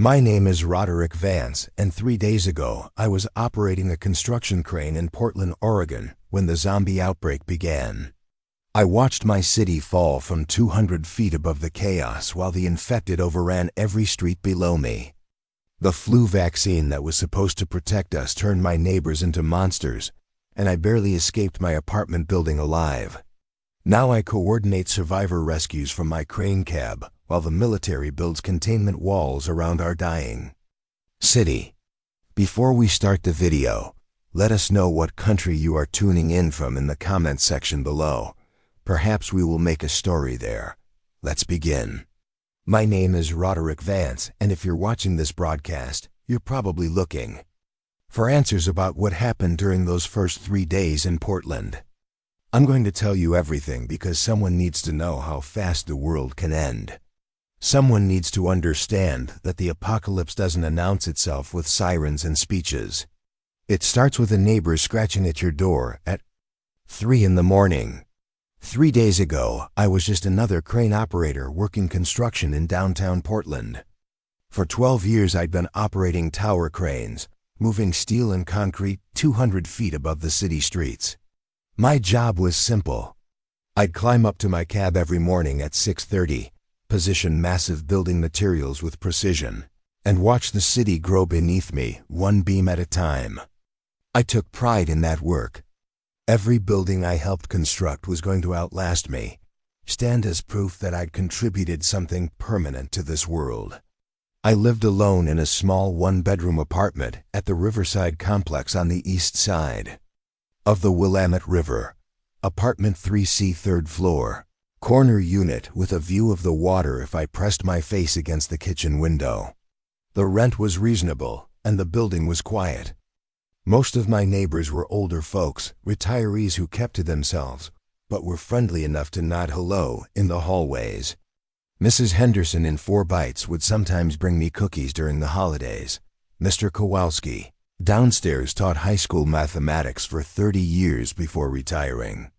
My name is Roderick Vance, and 3 days ago I was operating a construction crane in Portland, Oregon, when the zombie outbreak began. I watched my city fall from 200 feet above the chaos while the infected overran every street below me. The flu vaccine that was supposed to protect us turned my neighbors into monsters, and I barely escaped my apartment building alive. Now I coordinate survivor rescues from my crane cab, while the military builds containment walls around our dying city. Before we start the video, let us know what country you are tuning in from in the comment section below. Perhaps we will make a story there. Let's begin. My name is Roderick Vance, and if you're watching this broadcast, you're probably looking for answers about what happened during those first 3 days in Portland. I'm going to tell you everything because someone needs to know how fast the world can end. Someone needs to understand that the apocalypse doesn't announce itself with sirens and speeches. It starts with a neighbor scratching at your door at 3 in the morning. 3 days ago, I was just another crane operator working construction in downtown Portland. For 12 years I'd been operating tower cranes, moving steel and concrete 200 feet above the city streets. My job was simple. I'd climb up to my cab every morning at 6:30, position massive building materials with precision, and watch the city grow beneath me, one beam at a time. I took pride in that work. Every building I helped construct was going to outlast me, stand as proof that I'd contributed something permanent to this world. I lived alone in a small one-bedroom apartment at the Riverside complex on the east side of the Willamette River. Apartment 3C, 3rd floor. Corner unit with a view of the water if I pressed my face against the kitchen window. The rent was reasonable, and the building was quiet. Most of my neighbors were older folks, retirees who kept to themselves, but were friendly enough to nod hello in the hallways. Mrs. Henderson in 4 Bites would sometimes bring me cookies during the holidays. Mr. Kowalski, downstairs, taught high school mathematics for 30 years before retiring.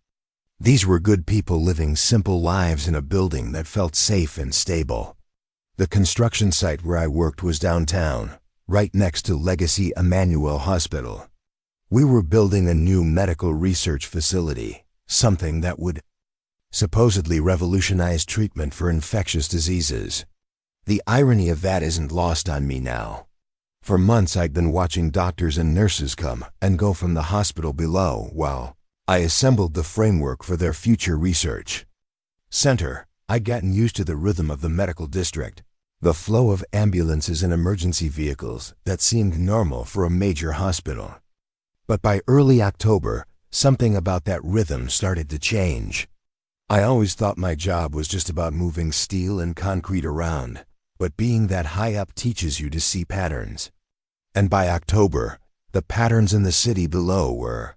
These were good people living simple lives in a building that felt safe and stable. The construction site where I worked was downtown, right next to Legacy Emmanuel Hospital. We were building a new medical research facility, something that would supposedly revolutionize treatment for infectious diseases. The irony of that isn't lost on me now. For months I'd been watching doctors and nurses come and go from the hospital below while I assembled the framework for their future research center. I'd gotten used to the rhythm of the medical district, the flow of ambulances and emergency vehicles that seemed normal for a major hospital. But by early October, something about that rhythm started to change. I always thought my job was just about moving steel and concrete around, but being that high up teaches you to see patterns. And by October, the patterns in the city below were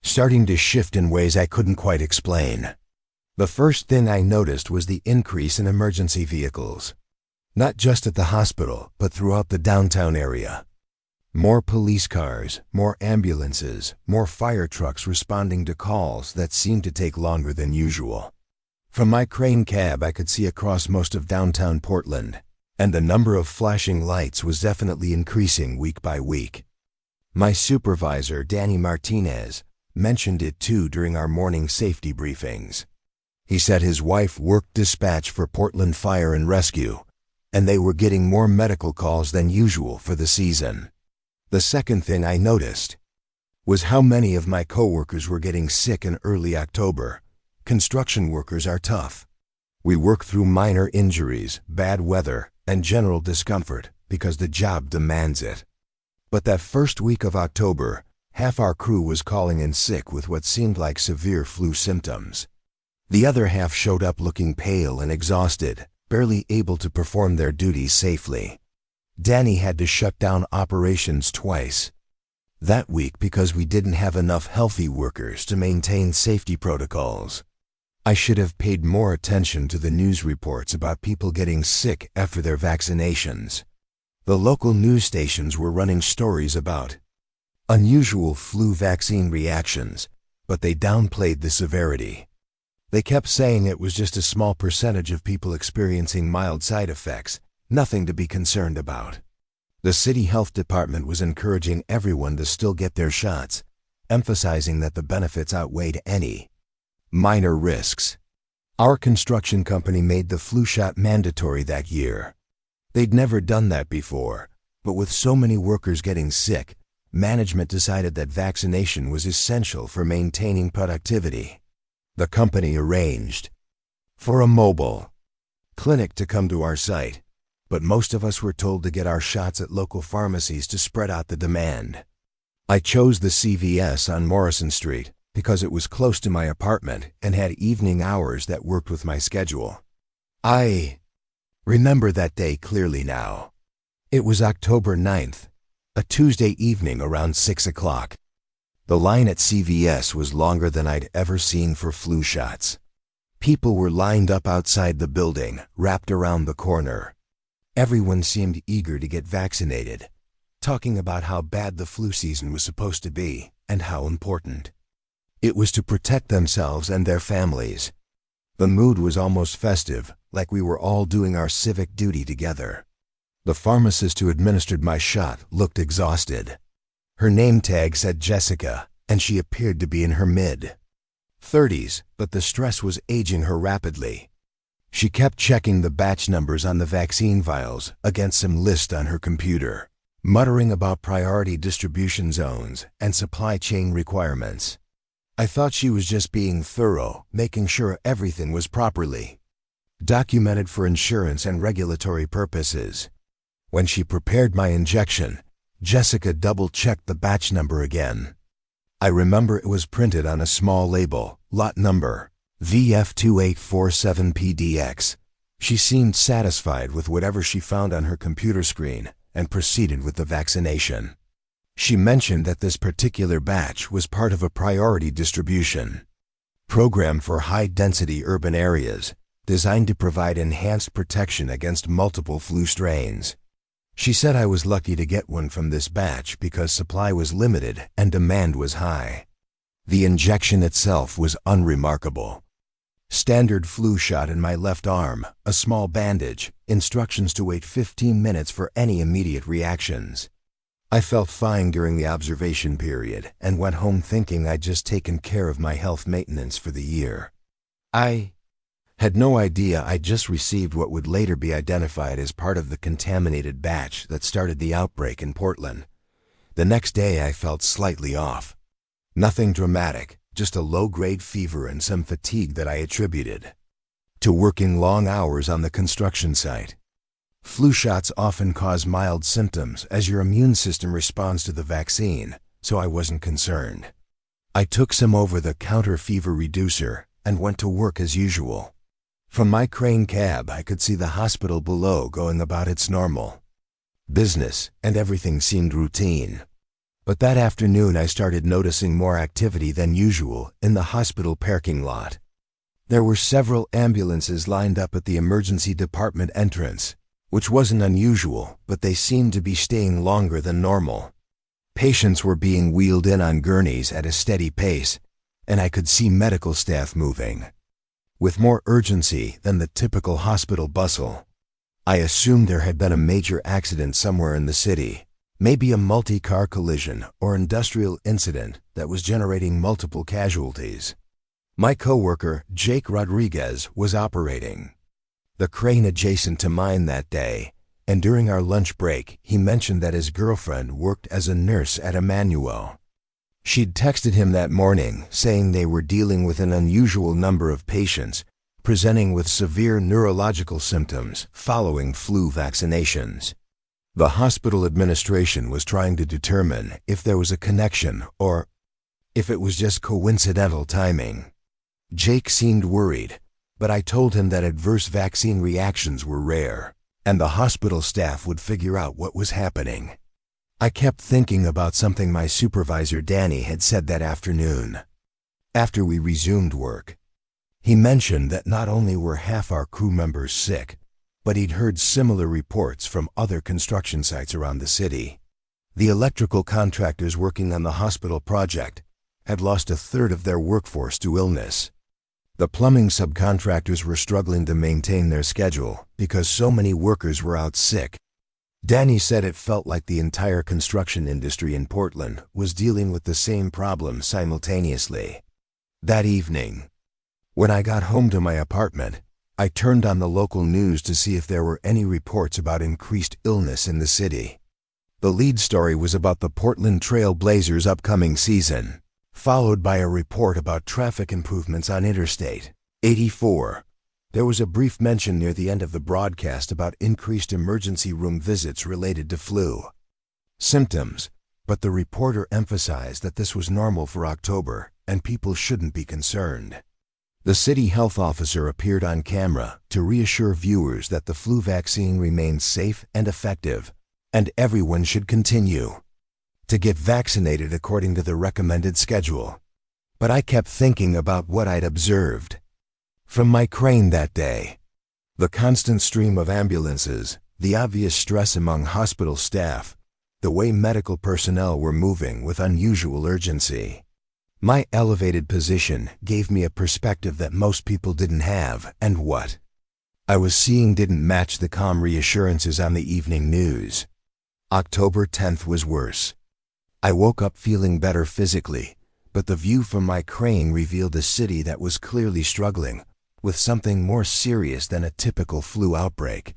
starting to shift in ways I couldn't quite explain. The first thing I noticed was the increase in emergency vehicles. Not just at the hospital, but throughout the downtown area. More police cars, more ambulances, more fire trucks responding to calls that seemed to take longer than usual. From my crane cab I could see across most of downtown Portland, and the number of flashing lights was definitely increasing week by week. My supervisor, Danny Martinez, mentioned it too during our morning safety briefings. He said his wife worked dispatch for Portland Fire and Rescue, and they were getting more medical calls than usual for the season. The second thing I noticed was how many of my coworkers were getting sick in early October. Construction workers are tough. We work through minor injuries, bad weather, and general discomfort because the job demands it. But that first week of October, half our crew was calling in sick with what seemed like severe flu symptoms. The other half showed up looking pale and exhausted, barely able to perform their duties safely. Danny had to shut down operations twice that week because we didn't have enough healthy workers to maintain safety protocols. I should have paid more attention to the news reports about people getting sick after their vaccinations. The local news stations were running stories about unusual flu vaccine reactions, but they downplayed the severity. They kept saying it was just a small percentage of people experiencing mild side effects, Nothing to be concerned about. The city health department was encouraging everyone to still get their shots, emphasizing that the benefits outweighed any minor risks. Our construction company made the flu shot mandatory that year. They'd never done that before, but with so many workers getting sick, management decided that vaccination was essential for maintaining productivity. The company arranged for a mobile clinic to come to our site, but most of us were told to get our shots at local pharmacies to spread out the demand. I chose the CVS on Morrison Street because it was close to my apartment and had evening hours that worked with my schedule. I remember that day clearly now. It was October 9th, a Tuesday evening around 6 o'clock. The line at CVS was longer than I'd ever seen for flu shots. People were lined up outside the building, wrapped around the corner. Everyone seemed eager to get vaccinated, talking about how bad the flu season was supposed to be and how important it was to protect themselves and their families. The mood was almost festive, like we were all doing our civic duty together. The pharmacist who administered my shot looked exhausted. Her name tag said Jessica, and she appeared to be in her mid-30s, but the stress was aging her rapidly. She kept checking the batch numbers on the vaccine vials against some list on her computer, muttering about priority distribution zones and supply chain requirements. I thought she was just being thorough, making sure everything was properly documented for insurance and regulatory purposes. When she prepared my injection, Jessica double-checked the batch number again. I remember it was printed on a small label, lot number VF2847PDX. She seemed satisfied with whatever she found on her computer screen and proceeded with the vaccination. She mentioned that this particular batch was part of a priority distribution program for high-density urban areas designed to provide enhanced protection against multiple flu strains. She said I was lucky to get one from this batch because supply was limited and demand was high. The injection itself was unremarkable. Standard flu shot in my left arm, a small bandage, instructions to wait 15 minutes for any immediate reactions. I felt fine during the observation period and went home thinking I'd just taken care of my health maintenance for the year. I had no idea I'd just received what would later be identified as part of the contaminated batch that started the outbreak in Portland. The next day I felt slightly off. Nothing dramatic, just a low-grade fever and some fatigue that I attributed to working long hours on the construction site. Flu shots often cause mild symptoms as your immune system responds to the vaccine, so I wasn't concerned. I took some over-the-counter fever reducer and went to work as usual. From my crane cab, I could see the hospital below going about its normal business, and everything seemed routine. But that afternoon I started noticing more activity than usual in the hospital parking lot. There were several ambulances lined up at the emergency department entrance, which wasn't unusual, but they seemed to be staying longer than normal. Patients were being wheeled in on gurneys at a steady pace, and I could see medical staff moving with more urgency than the typical hospital bustle. I assumed there had been a major accident somewhere in the city, maybe a multi-car collision or industrial incident that was generating multiple casualties. My coworker, Jake Rodriguez, was operating the crane adjacent to mine that day, and during our lunch break, he mentioned that his girlfriend worked as a nurse at Emmanuel. She'd texted him that morning saying they were dealing with an unusual number of patients presenting with severe neurological symptoms following flu vaccinations. The hospital administration was trying to determine if there was a connection or if it was just coincidental timing. Jake seemed worried, but I told him that adverse vaccine reactions were rare, and the hospital staff would figure out what was happening. I kept thinking about something my supervisor Danny had said that afternoon. After we resumed work, he mentioned that not only were half our crew members sick, but he'd heard similar reports from other construction sites around the city. The electrical contractors working on the hospital project had lost a third of their workforce to illness. The plumbing subcontractors were struggling to maintain their schedule because so many workers were out sick. Danny said it felt like the entire construction industry in Portland was dealing with the same problem simultaneously. That evening, when I got home to my apartment, I turned on the local news to see if there were any reports about increased illness in the city. The lead story was about the Portland Trail Blazers' upcoming season, followed by a report about traffic improvements on Interstate 84. There was a brief mention near the end of the broadcast about increased emergency room visits related to flu symptoms, but the reporter emphasized that this was normal for October and people shouldn't be concerned. The city health officer appeared on camera to reassure viewers that the flu vaccine remains safe and effective, and everyone should continue to get vaccinated according to the recommended schedule. But I kept thinking about what I'd observed from my crane that day. The constant stream of ambulances, the obvious stress among hospital staff, the way medical personnel were moving with unusual urgency. My elevated position gave me a perspective that most people didn't have, and what I was seeing didn't match the calm reassurances on the evening news. October 10th was worse. I woke up feeling better physically, but the view from my crane revealed a city that was clearly struggling with something more serious than a typical flu outbreak.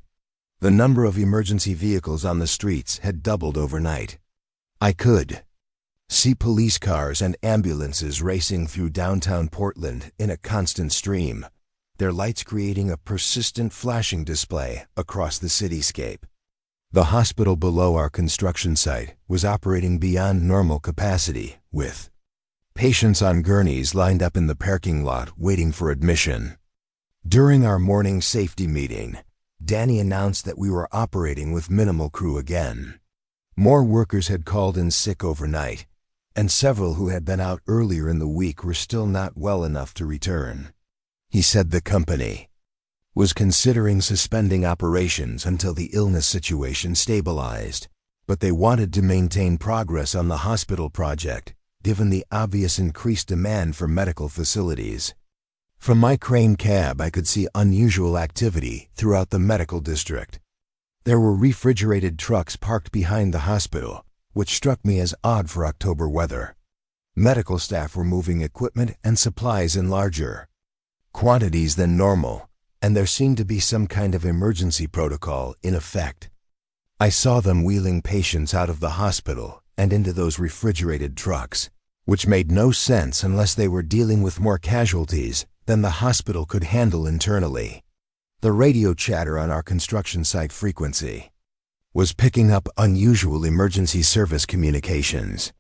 The number of emergency vehicles on the streets had doubled overnight. I could see police cars and ambulances racing through downtown Portland in a constant stream, their lights creating a persistent flashing display across the cityscape. The hospital below our construction site was operating beyond normal capacity, with patients on gurneys lined up in the parking lot waiting for admission. During our morning safety meeting, Danny announced that we were operating with minimal crew again. More workers had called in sick overnight, and several who had been out earlier in the week were still not well enough to return. He said the company was considering suspending operations until the illness situation stabilized, but they wanted to maintain progress on the hospital project, given the obvious increased demand for medical facilities. From my crane cab, I could see unusual activity throughout the medical district. There were refrigerated trucks parked behind the hospital, which struck me as odd for October weather. Medical staff were moving equipment and supplies in larger quantities than normal, and there seemed to be some kind of emergency protocol in effect. I saw them wheeling patients out of the hospital and into those refrigerated trucks, which made no sense unless they were dealing with more casualties than the hospital could handle internally. The radio chatter on our construction site frequency was picking up unusual emergency service communications.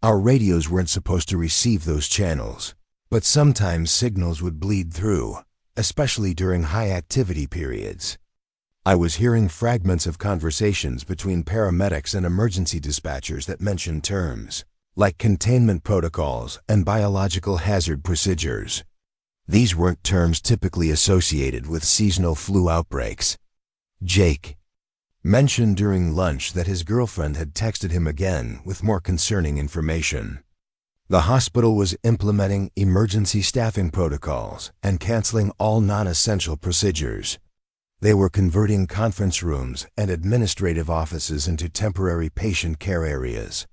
Our radios weren't supposed to receive those channels, but sometimes signals would bleed through, especially during high activity periods. I was hearing fragments of conversations between paramedics and emergency dispatchers that mentioned terms like containment protocols and biological hazard procedures. These weren't terms typically associated with seasonal flu outbreaks. Jake mentioned during lunch that his girlfriend had texted him again with more concerning information. The hospital was implementing emergency staffing protocols and canceling all non-essential procedures. They were converting conference rooms and administrative offices into temporary patient care areas.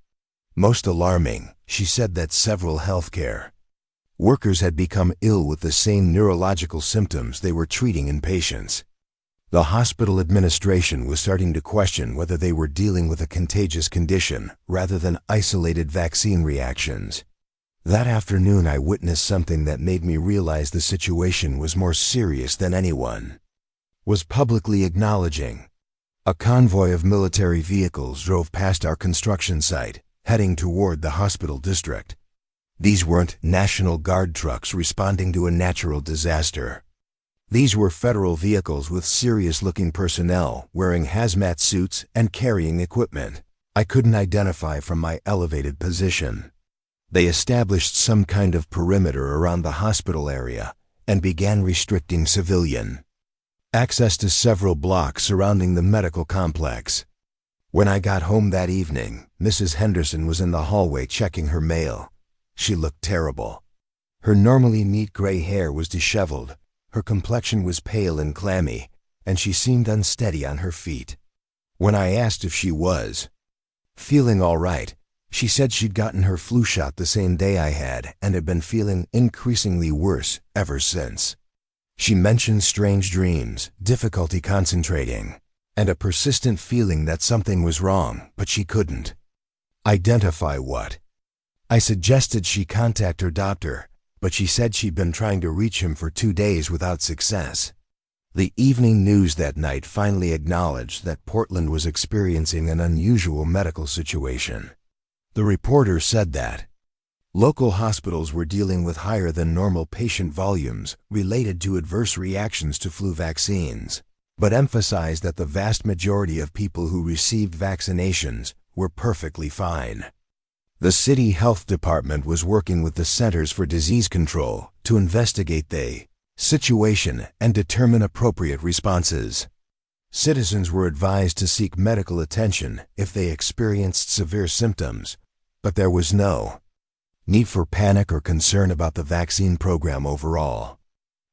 Most alarming, she said that several healthcare workers had become ill with the same neurological symptoms they were treating in patients. The hospital administration was starting to question whether they were dealing with a contagious condition rather than isolated vaccine reactions. That afternoon, I witnessed something that made me realize the situation was more serious than anyone was publicly acknowledging. A convoy of military vehicles drove past our construction site, heading toward the hospital district. These weren't National Guard trucks responding to a natural disaster. These were federal vehicles with serious-looking personnel wearing hazmat suits and carrying equipment I couldn't identify from my elevated position. They established some kind of perimeter around the hospital area and began restricting civilian access to several blocks surrounding the medical complex. When I got home that evening, Mrs. Henderson was in the hallway checking her mail. She looked terrible. Her normally neat gray hair was disheveled, her complexion was pale and clammy, and she seemed unsteady on her feet. When I asked if she was feeling all right, she said she'd gotten her flu shot the same day I had and had been feeling increasingly worse ever since. She mentioned strange dreams, difficulty concentrating, and a persistent feeling that something was wrong, but she couldn't identify what. I suggested she contact her doctor, but she said she'd been trying to reach him for 2 days without success. The evening news that night finally acknowledged that Portland was experiencing an unusual medical situation. The reporter said that local hospitals were dealing with higher than normal patient volumes related to adverse reactions to flu vaccines, but emphasized that the vast majority of people who received vaccinations were perfectly fine. The city health department was working with the Centers for Disease Control to investigate the situation and determine appropriate responses. Citizens were advised to seek medical attention if they experienced severe symptoms, but there was no need for panic or concern about the vaccine program overall.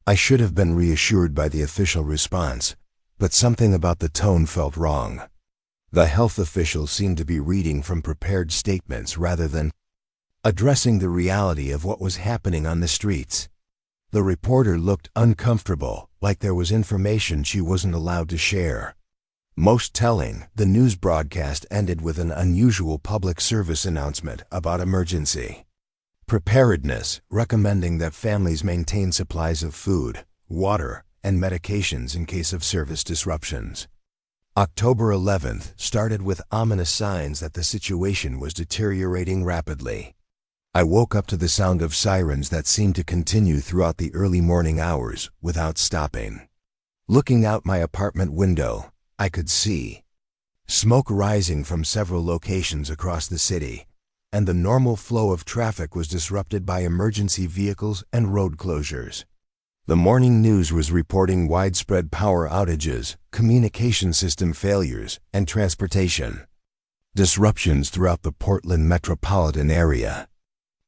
I should have been reassured by the official response, but something about the tone felt wrong. The health officials seemed to be reading from prepared statements rather than addressing the reality of what was happening on the streets. The reporter looked uncomfortable, like there was information she wasn't allowed to share. Most telling, the news broadcast ended with an unusual public service announcement about emergency preparedness, recommending that families maintain supplies of food, water, and medications in case of service disruptions. October 11th started with ominous signs that the situation was deteriorating rapidly. I woke up to the sound of sirens that seemed to continue throughout the early morning hours without stopping. Looking out my apartment window, I could see smoke rising from several locations across the city, and the normal flow of traffic was disrupted by emergency vehicles and road closures. The morning news was reporting widespread power outages, communication system failures, and transportation disruptions throughout the Portland metropolitan area.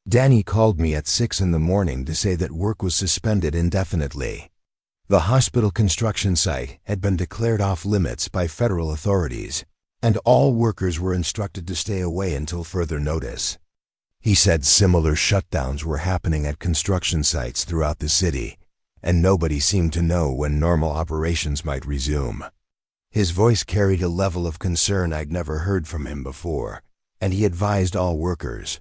Danny called me at 6 in the morning to say that work was suspended indefinitely. The hospital construction site had been declared off limits by federal authorities, and all workers were instructed to stay away until further notice. He said similar shutdowns were happening at construction sites throughout the city, and nobody seemed to know when normal operations might resume. His voice carried a level of concern I'd never heard from him before, and he advised all workers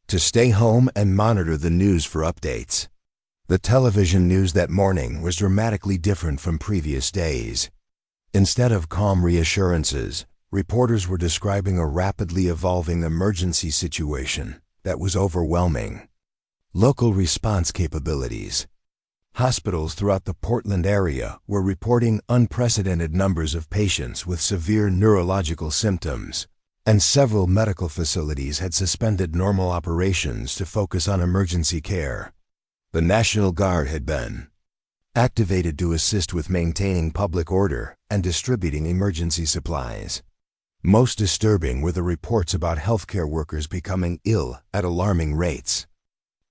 to stay home and monitor the news for updates. The television news that morning was dramatically different from previous days. Instead of calm reassurances, reporters were describing a rapidly evolving emergency situation that was overwhelming. Local response capabilities. Hospitals throughout the Portland area were reporting unprecedented numbers of patients with severe neurological symptoms, and several medical facilities had suspended normal operations to focus on emergency care. The National Guard had been activated to assist with maintaining public order and distributing emergency supplies. Most disturbing were the reports about healthcare workers becoming ill at alarming rates.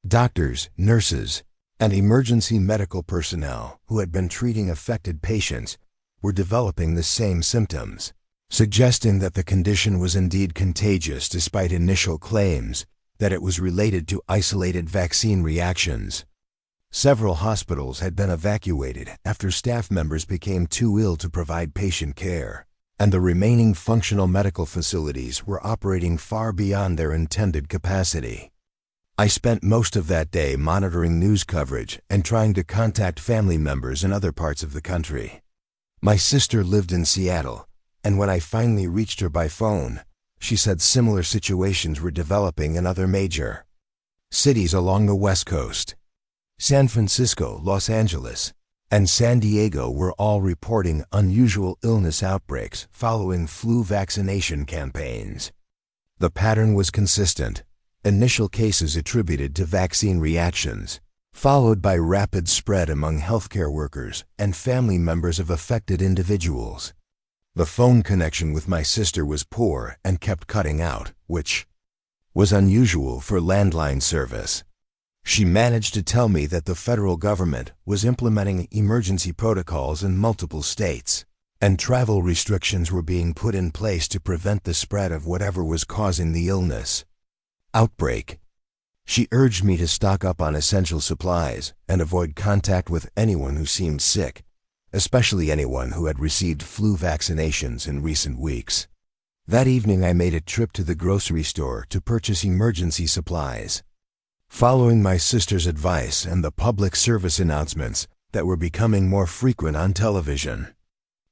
Doctors, nurses, and emergency medical personnel who had been treating affected patients were developing the same symptoms, suggesting that the condition was indeed contagious despite initial claims that it was related to isolated vaccine reactions. Several hospitals had been evacuated after staff members became too ill to provide patient care, and the remaining functional medical facilities were operating far beyond their intended capacity. I spent most of that day monitoring news coverage and trying to contact family members in other parts of the country. My sister lived in Seattle, and when I finally reached her by phone, she said similar situations were developing in other major cities along the West Coast. San Francisco, Los Angeles, and San Diego were all reporting unusual illness outbreaks following flu vaccination campaigns. The pattern was consistent. Initial cases attributed to vaccine reactions, followed by rapid spread among healthcare workers and family members of affected individuals. The phone connection with my sister was poor and kept cutting out, which was unusual for landline service. She managed to tell me that the federal government was implementing emergency protocols in multiple states, and travel restrictions were being put in place to prevent the spread of whatever was causing the illness. Outbreak. She urged me to stock up on essential supplies and avoid contact with anyone who seemed sick, especially anyone who had received flu vaccinations in recent weeks. That evening I made a trip to the grocery store to purchase emergency supplies. Following my sister's advice and the public service announcements that were becoming more frequent on television,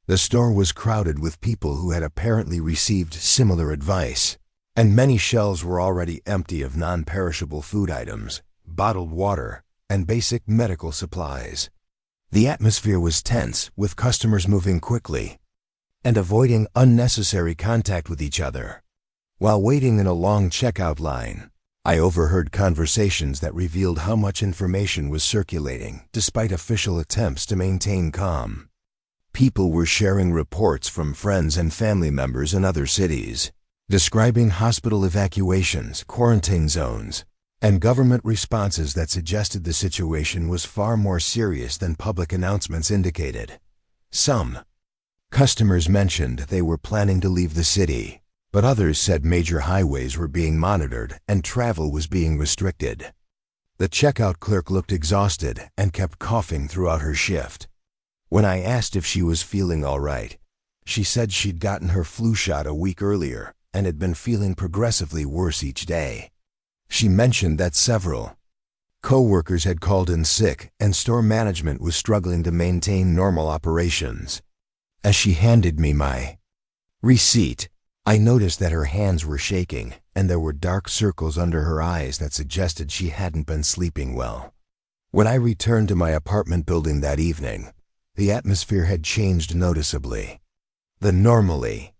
the store was crowded with people who had apparently received similar advice, and many shelves were already empty of non-perishable food items, bottled water, and basic medical supplies. The atmosphere was tense, with customers moving quickly and avoiding unnecessary contact with each other. While waiting in a long checkout line, I overheard conversations that revealed how much information was circulating despite official attempts to maintain calm. People were sharing reports from friends and family members in other cities, describing hospital evacuations, quarantine zones, and government responses that suggested the situation was far more serious than public announcements indicated. Some customers mentioned they were planning to leave the city, but others said major highways were being monitored and travel was being restricted. The checkout clerk looked exhausted and kept coughing throughout her shift. When I asked if she was feeling all right, she said she'd gotten her flu shot a week earlier and had been feeling progressively worse each day. She mentioned that several co-workers had called in sick and store management was struggling to maintain normal operations. As she handed me my receipt, I noticed that her hands were shaking and there were dark circles under her eyes that suggested she hadn't been sleeping well. When I returned to my apartment building that evening, the atmosphere had changed noticeably. The normally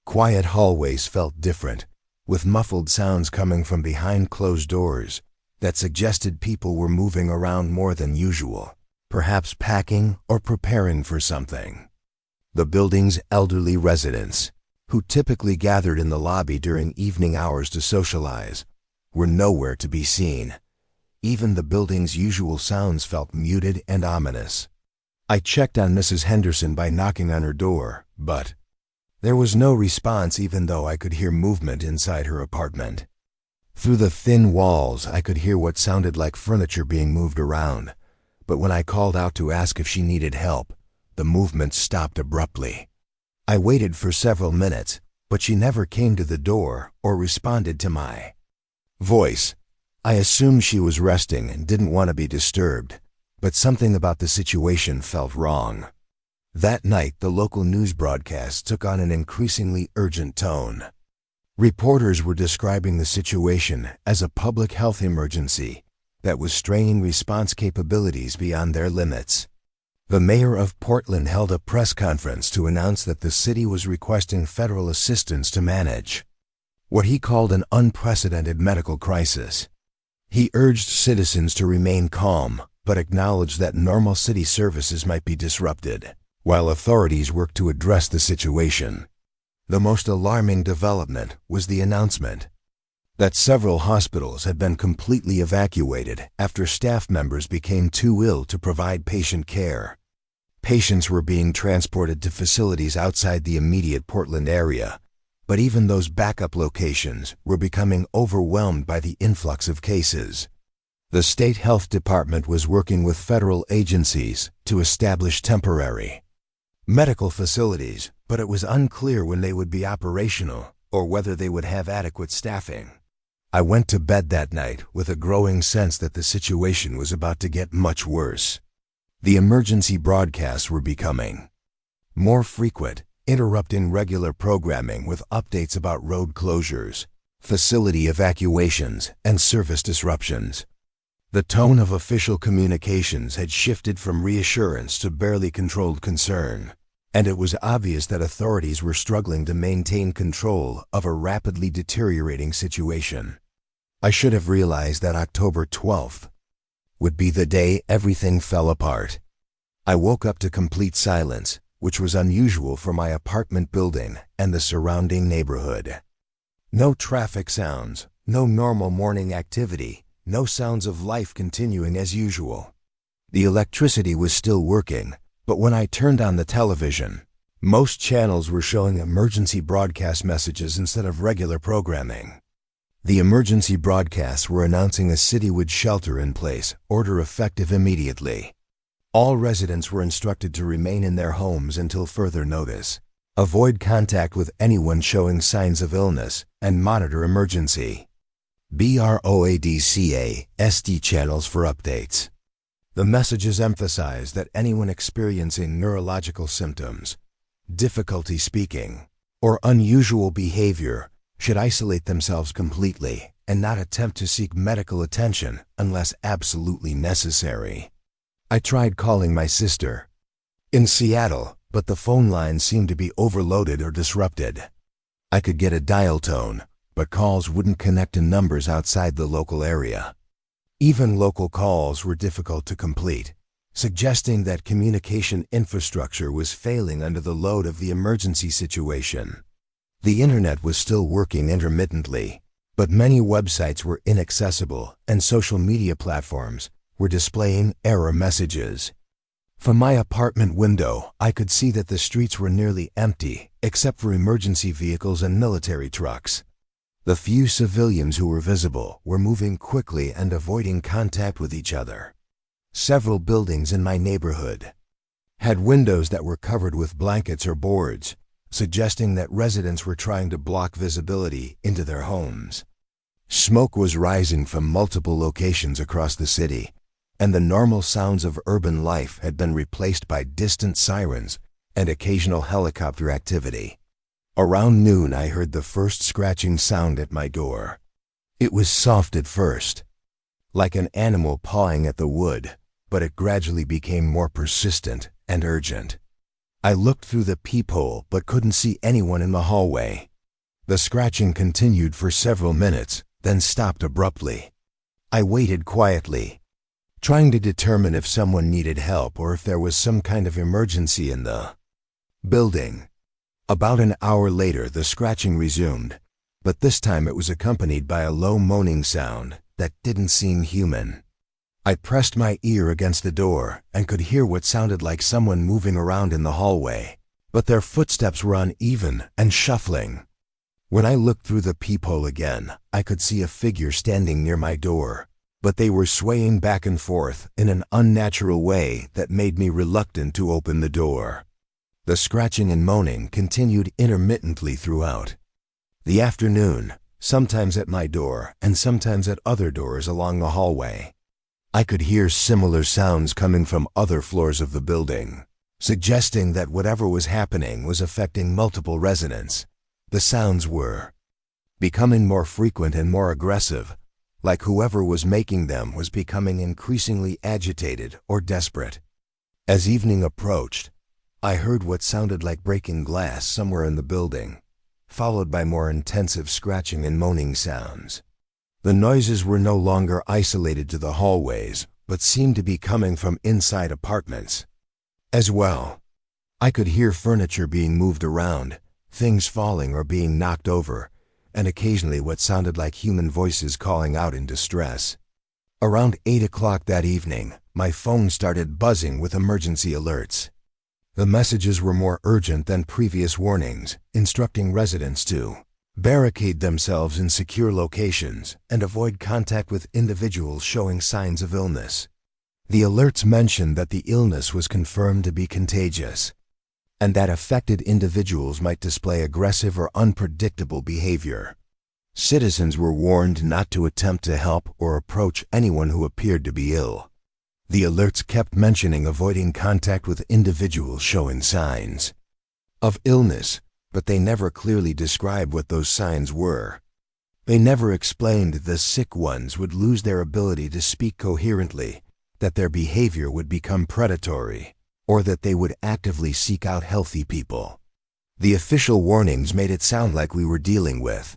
quiet hallways felt different, with muffled sounds coming from behind closed doors that suggested people were moving around more than usual, perhaps packing or preparing for something. The building's elderly residents, who typically gathered in the lobby during evening hours to socialize, were nowhere to be seen. Even the building's usual sounds felt muted and ominous. I checked on Mrs. Henderson by knocking on her door, but there was no response even though I could hear movement inside her apartment. Through the thin walls, I could hear what sounded like furniture being moved around, but when I called out to ask if she needed help, the movement stopped abruptly. I waited for several minutes, but she never came to the door or responded to my voice. I assumed she was resting and didn't want to be disturbed, but something about the situation felt wrong. That night, the local news broadcast took on an increasingly urgent tone. Reporters were describing the situation as a public health emergency that was straining response capabilities beyond their limits. The mayor of Portland held a press conference to announce that the city was requesting federal assistance to manage what he called an unprecedented medical crisis. He urged citizens to remain calm, but acknowledged that normal city services might be disrupted, while authorities worked to address the situation. The most alarming development was the announcement that several hospitals had been completely evacuated after staff members became too ill to provide patient care. Patients were being transported to facilities outside the immediate Portland area, but even those backup locations were becoming overwhelmed by the influx of cases. The state health department was working with federal agencies to establish temporary medical facilities, but it was unclear when they would be operational or whether they would have adequate staffing. I went to bed that night with a growing sense that the situation was about to get much worse. The emergency broadcasts were becoming more frequent, interrupting regular programming with updates about road closures, facility evacuations, and service disruptions. The tone of official communications had shifted from reassurance to barely controlled concern, and it was obvious that authorities were struggling to maintain control of a rapidly deteriorating situation. I should have realized that October 12th would be the day everything fell apart. I woke up to complete silence, which was unusual for my apartment building and the surrounding neighborhood. No traffic sounds, no normal morning activity, no sounds of life continuing as usual. The electricity was still working, but when I turned on the television, most channels were showing emergency broadcast messages instead of regular programming. The emergency broadcasts were announcing a city would shelter in place, order effective immediately. All residents were instructed to remain in their homes until further notice, avoid contact with anyone showing signs of illness, and monitor emergency BROADCAST channels for updates. The messages emphasized that anyone experiencing neurological symptoms, difficulty speaking, or unusual behavior should isolate themselves completely and not attempt to seek medical attention unless absolutely necessary. I tried calling my sister in Seattle, but the phone lines seemed to be overloaded or disrupted. I could get a dial tone, but calls wouldn't connect to numbers outside the local area. Even local calls were difficult to complete, suggesting that communication infrastructure was failing under the load of the emergency situation. The internet was still working intermittently, but many websites were inaccessible and social media platforms were displaying error messages. From my apartment window, I could see that the streets were nearly empty, except for emergency vehicles and military trucks. The few civilians who were visible were moving quickly and avoiding contact with each other. Several buildings in my neighborhood had windows that were covered with blankets or boards, suggesting that residents were trying to block visibility into their homes. Smoke was rising from multiple locations across the city, and the normal sounds of urban life had been replaced by distant sirens and occasional helicopter activity. Around noon, I heard the first scratching sound at my door. It was soft at first, like an animal pawing at the wood, but it gradually became more persistent and urgent. I looked through the peephole but couldn't see anyone in the hallway. The scratching continued for several minutes, then stopped abruptly. I waited quietly, trying to determine if someone needed help or if there was some kind of emergency in the building. About an hour later, the scratching resumed, but this time it was accompanied by a low moaning sound that didn't seem human. I pressed my ear against the door and could hear what sounded like someone moving around in the hallway, but their footsteps were uneven and shuffling. When I looked through the peephole again, I could see a figure standing near my door, but they were swaying back and forth in an unnatural way that made me reluctant to open the door. The scratching and moaning continued intermittently throughout the afternoon, sometimes at my door and sometimes at other doors along the hallway. I could hear similar sounds coming from other floors of the building, suggesting that whatever was happening was affecting multiple residents. The sounds were becoming more frequent and more aggressive, like whoever was making them was becoming increasingly agitated or desperate. As evening approached, I heard what sounded like breaking glass somewhere in the building, followed by more intensive scratching and moaning sounds. The noises were no longer isolated to the hallways, but seemed to be coming from inside apartments as well. I could hear furniture being moved around, things falling or being knocked over, and occasionally what sounded like human voices calling out in distress. Around 8 o'clock that evening, my phone started buzzing with emergency alerts. The messages were more urgent than previous warnings, instructing residents to barricade themselves in secure locations and avoid contact with individuals showing signs of illness. The alerts mentioned that the illness was confirmed to be contagious, and that affected individuals might display aggressive or unpredictable behavior. Citizens were warned not to attempt to help or approach anyone who appeared to be ill. The alerts kept mentioning avoiding contact with individuals showing signs of illness, but they never clearly described what those signs were. They never explained the sick ones would lose their ability to speak coherently, that their behavior would become predatory, or that they would actively seek out healthy people. The official warnings made it sound like we were dealing with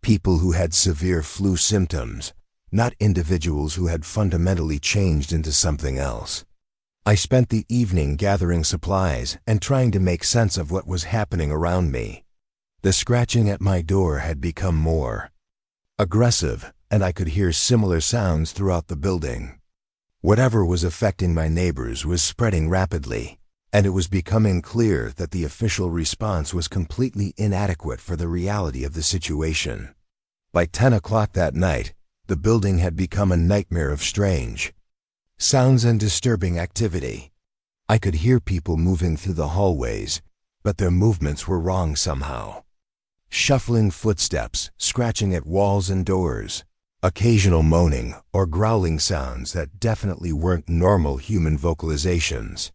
people who had severe flu symptoms, not individuals who had fundamentally changed into something else. I spent the evening gathering supplies and trying to make sense of what was happening around me. The scratching at my door had become more aggressive, and I could hear similar sounds throughout the building. Whatever was affecting my neighbors was spreading rapidly, and it was becoming clear that the official response was completely inadequate for the reality of the situation. By 10 o'clock that night, the building had become a nightmare of strange sounds and disturbing activity. I could hear people moving through the hallways, but their movements were wrong somehow. Shuffling footsteps, scratching at walls and doors, occasional moaning or growling sounds that definitely weren't normal human vocalizations.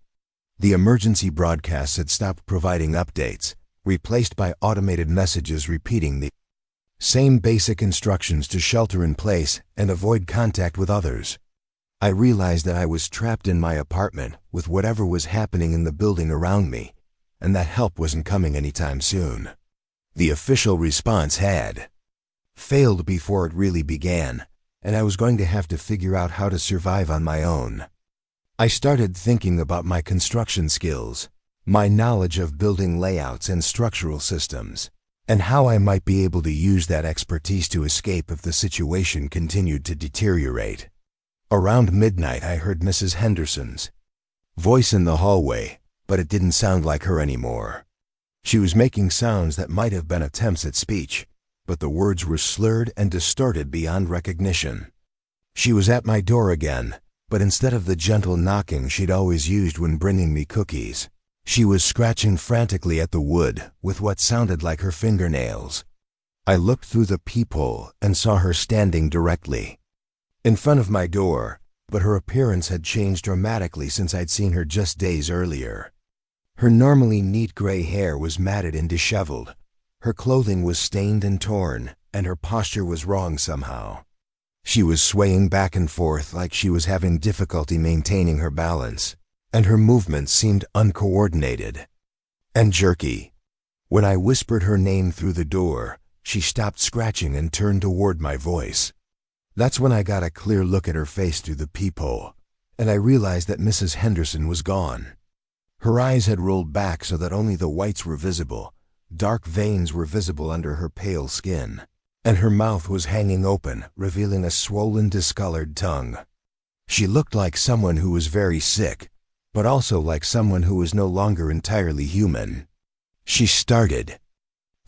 The emergency broadcasts had stopped providing updates, replaced by automated messages repeating the same basic instructions to shelter in place and avoid contact with others. I realized that I was trapped in my apartment with whatever was happening in the building around me, and that help wasn't coming anytime soon. The official response had failed before it really began, and I was going to have to figure out how to survive on my own. I started thinking about my construction skills, my knowledge of building layouts and structural systems, and how I might be able to use that expertise to escape if the situation continued to deteriorate. Around midnight, I heard Mrs. Henderson's voice in the hallway, but it didn't sound like her anymore. She was making sounds that might have been attempts at speech, but the words were slurred and distorted beyond recognition. She was at my door again, but instead of the gentle knocking she'd always used when bringing me cookies, she was scratching frantically at the wood with what sounded like her fingernails. I looked through the peephole and saw her standing directly in front of my door, but her appearance had changed dramatically since I'd seen her just days earlier. Her normally neat gray hair was matted and disheveled. Her clothing was stained and torn, and her posture was wrong somehow. She was swaying back and forth like she was having difficulty maintaining her balance, and her movements seemed uncoordinated and jerky. When I whispered her name through the door, she stopped scratching and turned toward my voice. That's when I got a clear look at her face through the peephole, and I realized that Mrs. Henderson was gone. Her eyes had rolled back so that only the whites were visible. Dark veins were visible under her pale skin, and her mouth was hanging open, revealing a swollen, discolored tongue. She looked like someone who was very sick, but also like someone who was no longer entirely human. She started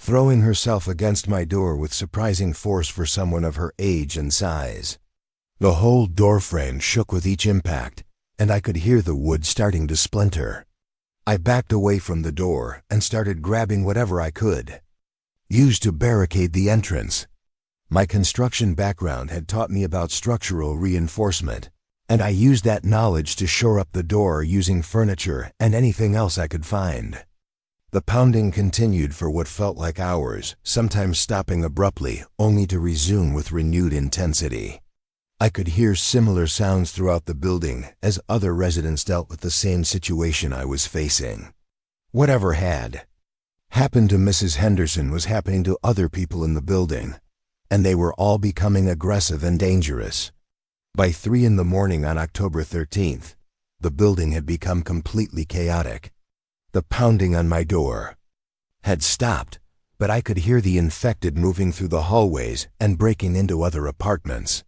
throwing herself against my door with surprising force for someone of her age and size. The whole doorframe shook with each impact, and I could hear the wood starting to splinter. I backed away from the door and started grabbing whatever I could use to barricade the entrance. My construction background had taught me about structural reinforcement, and I used that knowledge to shore up the door using furniture and anything else I could find. The pounding continued for what felt like hours, sometimes stopping abruptly, only to resume with renewed intensity. I could hear similar sounds throughout the building as other residents dealt with the same situation I was facing. Whatever had happened to Mrs. Henderson was happening to other people in the building, and they were all becoming aggressive and dangerous. By 3 in the morning on October 13th, the building had become completely chaotic. The pounding on my door had stopped, but I could hear the infected moving through the hallways and breaking into other apartments.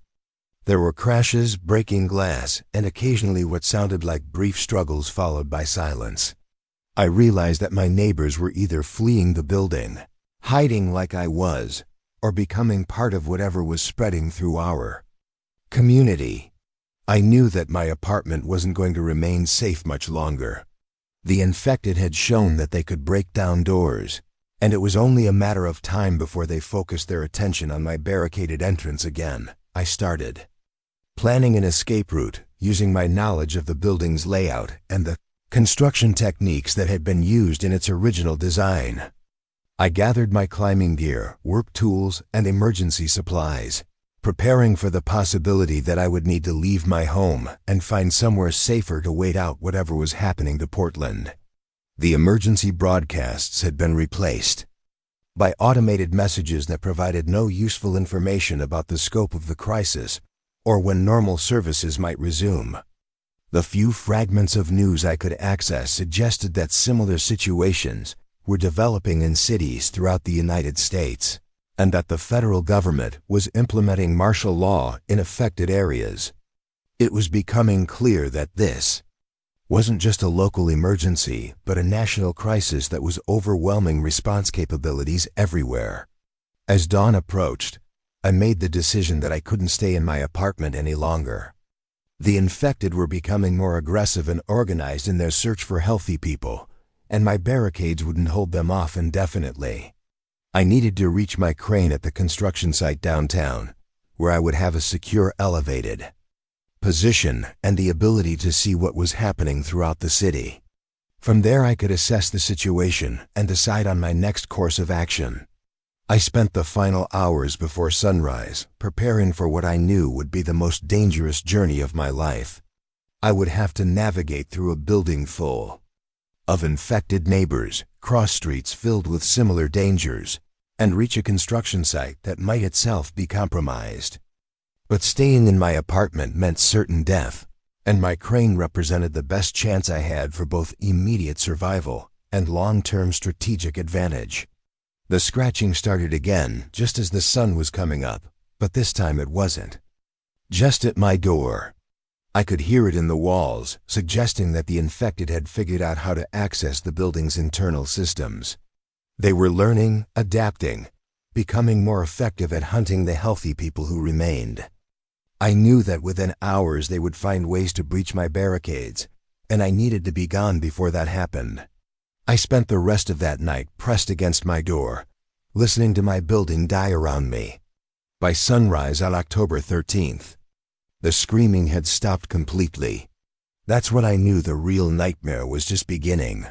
There were crashes, breaking glass, and occasionally what sounded like brief struggles followed by silence. I realized that my neighbors were either fleeing the building, hiding like I was, or becoming part of whatever was spreading through our community. I knew that my apartment wasn't going to remain safe much longer. The infected had shown that they could break down doors, and it was only a matter of time before they focused their attention on my barricaded entrance again. I started planning an escape route using my knowledge of the building's layout and the construction techniques that had been used in its original design. I gathered my climbing gear, work tools, and emergency supplies, preparing for the possibility that I would need to leave my home and find somewhere safer to wait out whatever was happening to Portland. The emergency broadcasts had been replaced by automated messages that provided no useful information about the scope of the crisis or when normal services might resume. The few fragments of news I could access suggested that similar situations were developing in cities throughout the United States. and that the federal government was implementing martial law in affected areas. It was becoming clear that this wasn't just a local emergency, but a national crisis that was overwhelming response capabilities everywhere. As dawn approached, I made the decision that I couldn't stay in my apartment any longer. The infected were becoming more aggressive and organized in their search for healthy people, and my barricades wouldn't hold them off indefinitely. I needed to reach my crane at the construction site downtown, where I would have a secure elevated position and the ability to see what was happening throughout the city. From there I could assess the situation and decide on my next course of action. I spent the final hours before sunrise preparing for what I knew would be the most dangerous journey of my life. I would have to navigate through a building full of infected neighbors, cross streets filled with similar dangers, and reach a construction site that might itself be compromised. But staying in my apartment meant certain death, and my crane represented the best chance I had for both immediate survival and long-term strategic advantage. The scratching started again just as the sun was coming up, but this time it wasn't just at my door. I could hear it in the walls, suggesting that the infected had figured out how to access the building's internal systems. They were learning, adapting, becoming more effective at hunting the healthy people who remained. I knew that within hours they would find ways to breach my barricades, and I needed to be gone before that happened. I spent the rest of that night pressed against my door, listening to my building die around me. By sunrise on October 13th, the screaming had stopped completely. That's when I knew the real nightmare was just beginning.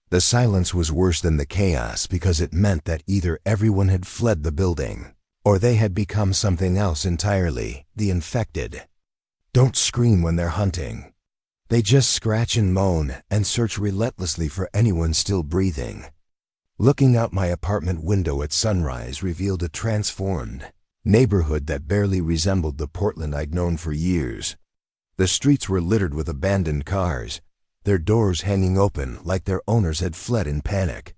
The silence was worse than the chaos because it meant that either everyone had fled the building, or they had become something else entirely, the infected. Don't scream when they're hunting. They just scratch and moan and search relentlessly for anyone still breathing. Looking out my apartment window at sunrise revealed a transformed neighborhood that barely resembled the Portland I'd known for years. The streets were littered with abandoned cars, their doors hanging open like their owners had fled in panic.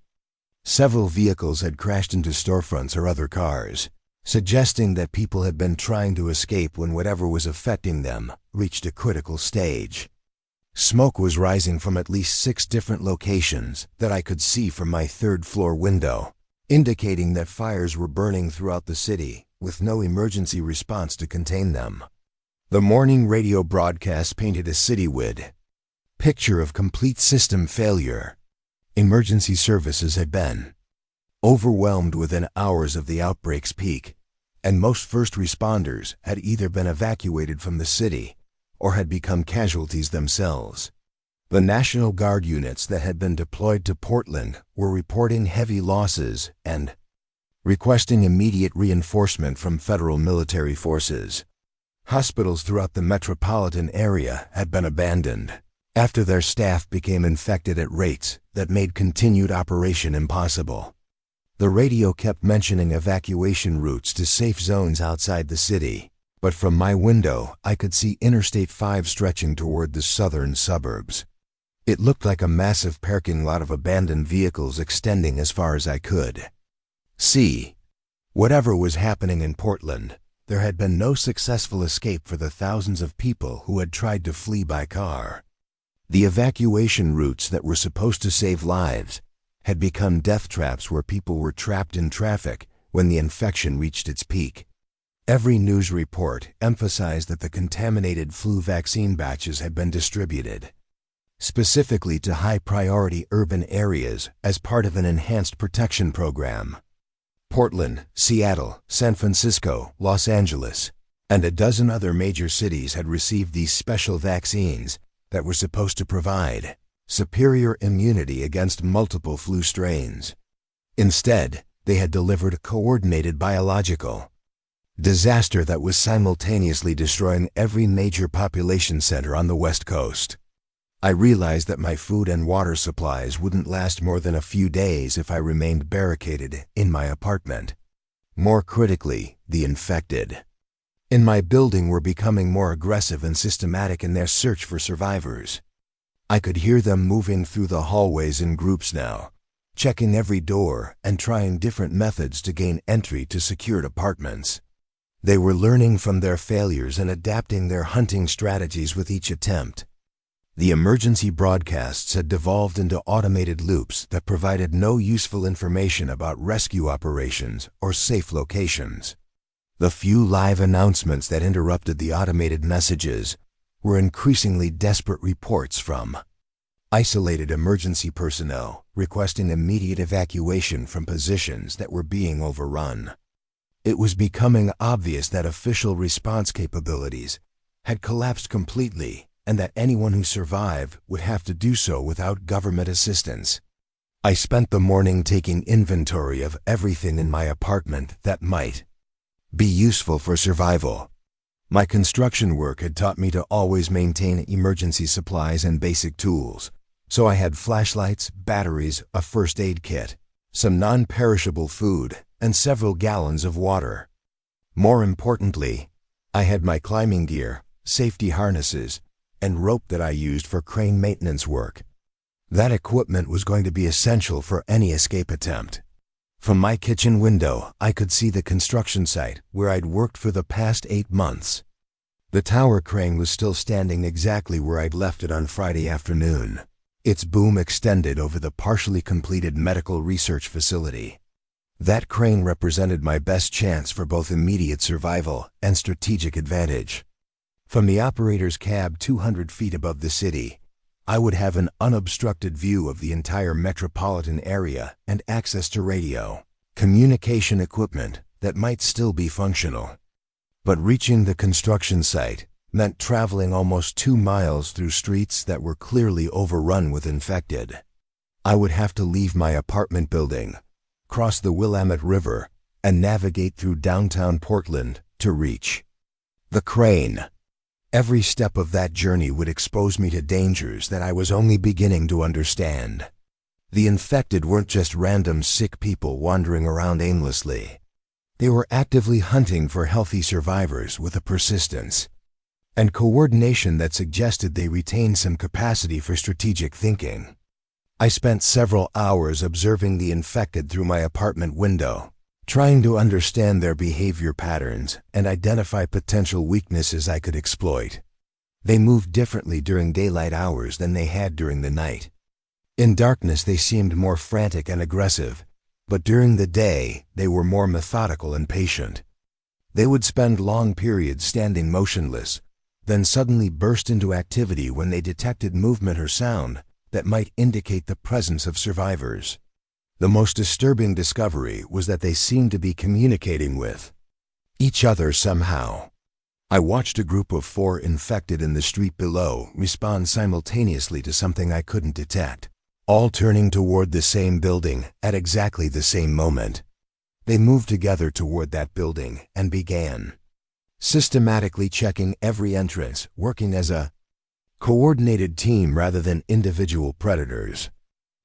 Several vehicles had crashed into storefronts or other cars, suggesting that people had been trying to escape when whatever was affecting them reached a critical stage. Smoke was rising from at least 6 different locations that I could see from my third-floor window, indicating that fires were burning throughout the city with no emergency response to contain them. The morning radio broadcast painted a citywide picture of complete system failure. Emergency services had been overwhelmed within hours of the outbreak's peak, and most first responders had either been evacuated from the city or had become casualties themselves. The National Guard units that had been deployed to Portland were reporting heavy losses and requesting immediate reinforcement from federal military forces. Hospitals throughout the metropolitan area had been abandoned after their staff became infected at rates that made continued operation impossible. The radio kept mentioning evacuation routes to safe zones outside the city, but from my window I could see Interstate 5 stretching toward the southern suburbs. It looked like a massive parking lot of abandoned vehicles extending as far as I could see. Whatever was happening in Portland, there had been no successful escape for the thousands of people who had tried to flee by car. The evacuation routes that were supposed to save lives had become death traps where people were trapped in traffic when the infection reached its peak. Every news report emphasized that the contaminated flu vaccine batches had been distributed, specifically to high-priority urban areas as part of an enhanced protection program. Portland, Seattle, San Francisco, Los Angeles, and a dozen other major cities had received these special vaccines that were supposed to provide superior immunity against multiple flu strains. Instead, they had delivered a coordinated biological disaster that was simultaneously destroying every major population center on the West Coast. I realized that my food and water supplies wouldn't last more than a few days if I remained barricaded in my apartment. More critically, the infected in my building were becoming more aggressive and systematic in their search for survivors. I could hear them moving through the hallways in groups now, checking every door and trying different methods to gain entry to secured apartments. They were learning from their failures and adapting their hunting strategies with each attempt. The emergency broadcasts had devolved into automated loops that provided no useful information about rescue operations or safe locations. The few live announcements that interrupted the automated messages were increasingly desperate reports from isolated emergency personnel requesting immediate evacuation from positions that were being overrun. It was becoming obvious that official response capabilities had collapsed completely and that anyone who survived would have to do so without government assistance. I spent the morning taking inventory of everything in my apartment that might be useful for survival. My construction work had taught me to always maintain emergency supplies and basic tools, so I had flashlights, batteries, a first aid kit, some non-perishable food, and several gallons of water. More importantly, I had my climbing gear, safety harnesses, and rope that I used for crane maintenance work. That equipment was going to be essential for any escape attempt. From my kitchen window, I could see the construction site where I'd worked for the past 8 months. The tower crane was still standing exactly where I'd left it on Friday afternoon. Its boom extended over the partially completed medical research facility. That crane represented my best chance for both immediate survival and strategic advantage. From the operator's cab 200 feet above the city, I would have an unobstructed view of the entire metropolitan area and access to radio, communication equipment that might still be functional. But reaching the construction site meant traveling almost 2 miles through streets that were clearly overrun with infected. I would have to leave my apartment building, cross the Willamette River, and navigate through downtown Portland to reach the crane. Every step of that journey would expose me to dangers that I was only beginning to understand. The infected weren't just random sick people wandering around aimlessly. They were actively hunting for healthy survivors with a persistence and coordination that suggested they retained some capacity for strategic thinking. I spent several hours observing the infected through my apartment window, trying to understand their behavior patterns and identify potential weaknesses I could exploit. They moved differently during daylight hours than they had during the night. In darkness they seemed more frantic and aggressive, but during the day they were more methodical and patient. They would spend long periods standing motionless, then suddenly burst into activity when they detected movement or sound that might indicate the presence of survivors. The most disturbing discovery was that they seemed to be communicating with each other somehow. I watched a group of 4 infected in the street below respond simultaneously to something I couldn't detect, all turning toward the same building at exactly the same moment. They moved together toward that building and began systematically checking every entrance, working as a coordinated team rather than individual predators.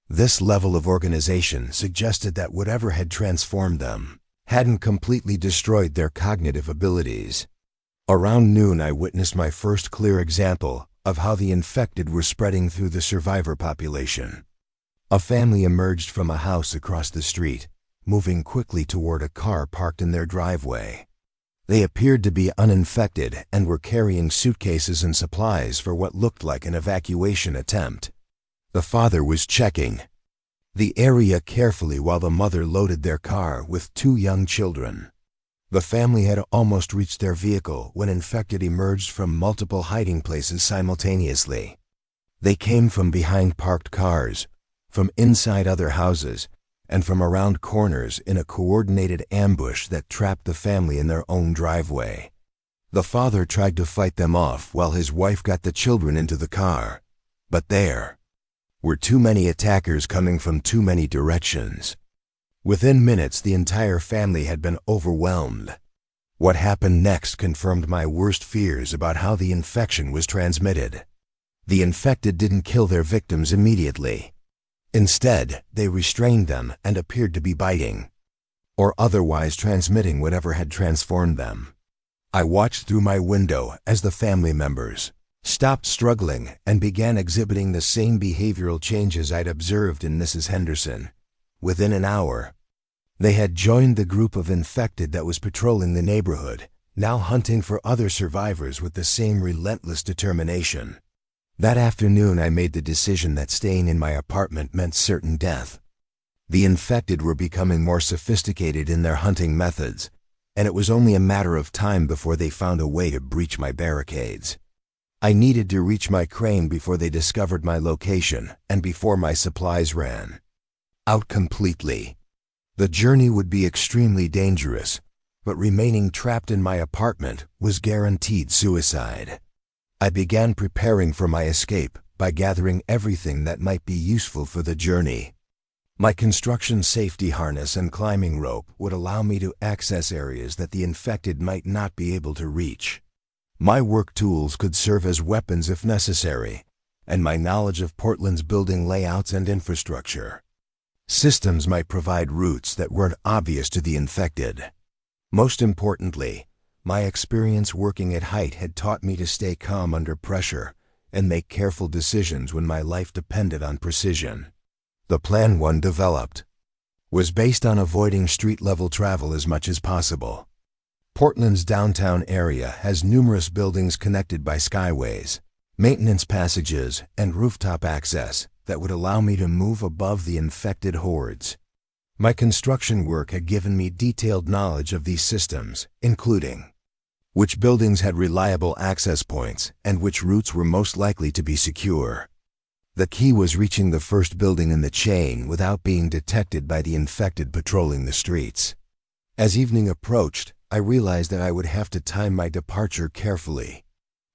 This level of organization suggested that whatever had transformed them hadn't completely destroyed their cognitive abilities. Around noon, I witnessed my first clear example of how the infected were spreading through the survivor population. A family emerged from a house across the street, moving quickly toward a car parked in their driveway. They appeared to be uninfected and were carrying suitcases and supplies for what looked like an evacuation attempt. The father was checking the area carefully while the mother loaded their car with 2 young children. The family had almost reached their vehicle when infected emerged from multiple hiding places simultaneously. They came from behind parked cars, from inside other houses, and from around corners in a coordinated ambush that trapped the family in their own driveway. The father tried to fight them off while his wife got the children into the car, but there were too many attackers coming from too many directions. Within minutes, the entire family had been overwhelmed. What happened next confirmed my worst fears about how the infection was transmitted. The infected didn't kill their victims immediately. Instead, they restrained them and appeared to be biting, or otherwise transmitting whatever had transformed them. I watched through my window as the family members stopped struggling and began exhibiting the same behavioral changes I'd observed in Mrs. Henderson, Within an hour, they had joined the group of infected that was patrolling the neighborhood, now hunting for other survivors with the same relentless determination. That afternoon, I made the decision that staying in my apartment meant certain death. The infected were becoming more sophisticated in their hunting methods, and it was only a matter of time before they found a way to breach my barricades. I needed to reach my crane before they discovered my location and before my supplies ran out completely. The journey would be extremely dangerous, but remaining trapped in my apartment was guaranteed suicide. I began preparing for my escape by gathering everything that might be useful for the journey. My construction safety harness and climbing rope would allow me to access areas that the infected might not be able to reach. My work tools could serve as weapons if necessary, and my knowledge of Portland's building layouts and infrastructure systems might provide routes that weren't obvious to the infected. Most importantly, my experience working at height had taught me to stay calm under pressure and make careful decisions when my life depended on precision. The plan one developed was based on avoiding street-level travel as much as possible. Portland's downtown area has numerous buildings connected by skyways, maintenance passages, and rooftop access that would allow me to move above the infected hordes. My construction work had given me detailed knowledge of these systems, including which buildings had reliable access points and which routes were most likely to be secure. The key was reaching the first building in the chain without being detected by the infected patrolling the streets. As evening approached, I realized that I would have to time my departure carefully.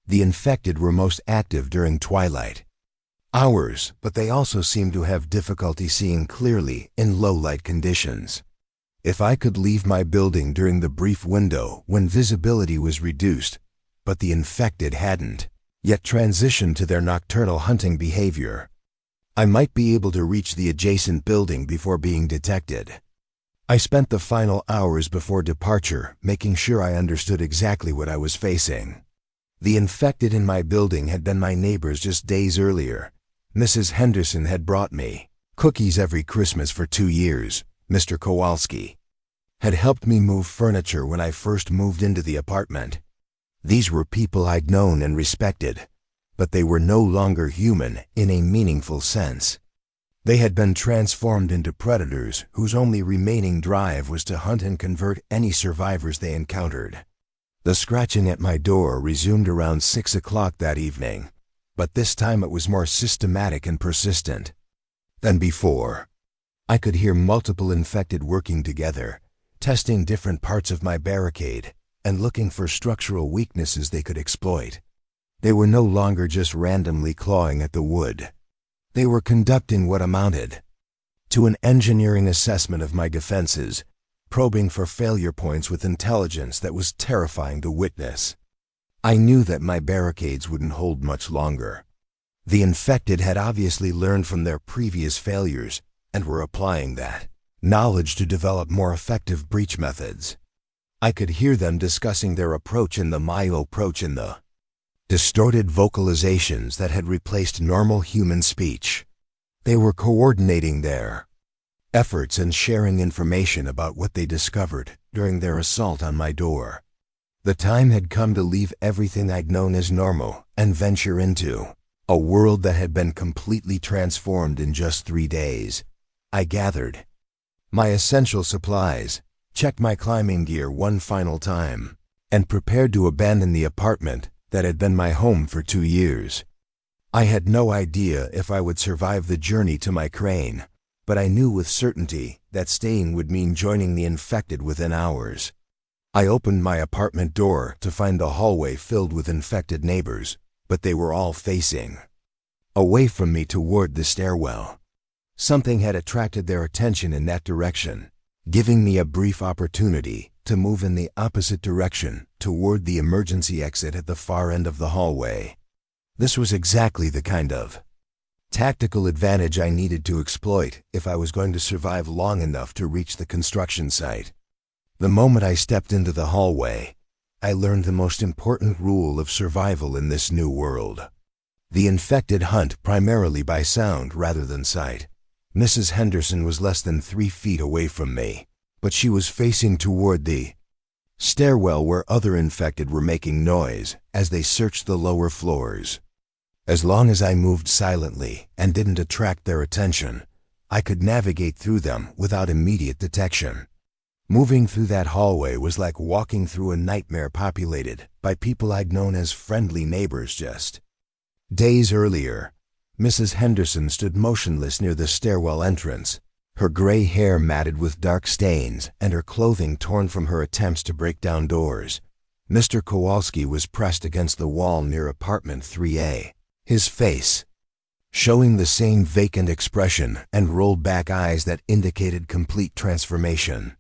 The infected were most active during twilight hours, but they also seemed to have difficulty seeing clearly in low-light conditions. If I could leave my building during the brief window when visibility was reduced, but the infected hadn't yet transitioned to their nocturnal hunting behavior, I might be able to reach the adjacent building before being detected. I spent the final hours before departure making sure I understood exactly what I was facing. The infected in my building had been my neighbors just days earlier. Mrs. Henderson had brought me cookies every Christmas for 2 years. Mr. Kowalski had helped me move furniture when I first moved into the apartment. These were people I'd known and respected, but they were no longer human in a meaningful sense. They had been transformed into predators whose only remaining drive was to hunt and convert any survivors they encountered. The scratching at my door resumed around 6 o'clock that evening, but this time it was more systematic and persistent than before. I could hear multiple infected working together, testing different parts of my barricade and looking for structural weaknesses they could exploit. They were no longer just randomly clawing at the wood. They were conducting what amounted to an engineering assessment of my defenses, probing for failure points with intelligence that was terrifying to witness. I knew that my barricades wouldn't hold much longer. The infected had obviously learned from their previous failures and were applying that knowledge to develop more effective breach methods. I could hear them discussing their approach in the Mayo approach in the distorted vocalizations that had replaced normal human speech. They were coordinating their efforts and sharing information about what they discovered during their assault on my door. The time had come to leave everything I'd known as normal and venture into a world that had been completely transformed in just 3 days. I gathered my essential supplies, checked my climbing gear one final time, and prepared to abandon the apartment that had been my home for 2 years. I had no idea if I would survive the journey to my crane, but I knew with certainty that staying would mean joining the infected within hours. I opened my apartment door to find the hallway filled with infected neighbors, but they were all facing away from me toward the stairwell. Something had attracted their attention in that direction, giving me a brief opportunity to move in the opposite direction toward the emergency exit at the far end of the hallway. This was exactly the kind of tactical advantage I needed to exploit if I was going to survive long enough to reach the construction site. The moment I stepped into the hallway, I learned the most important rule of survival in this new world. The infected hunt primarily by sound rather than sight. Mrs. Henderson was less than 3 feet away from me, but she was facing toward the stairwell where other infected were making noise as they searched the lower floors. As long as I moved silently and didn't attract their attention, I could navigate through them without immediate detection. Moving through that hallway was like walking through a nightmare populated by people I'd known as friendly neighbors just days earlier. Mrs. Henderson stood motionless near the stairwell entrance, her gray hair matted with dark stains and her clothing torn from her attempts to break down doors. Mr. Kowalski was pressed against the wall near apartment 3A, his face showing the same vacant expression and rolled back eyes that indicated complete transformation.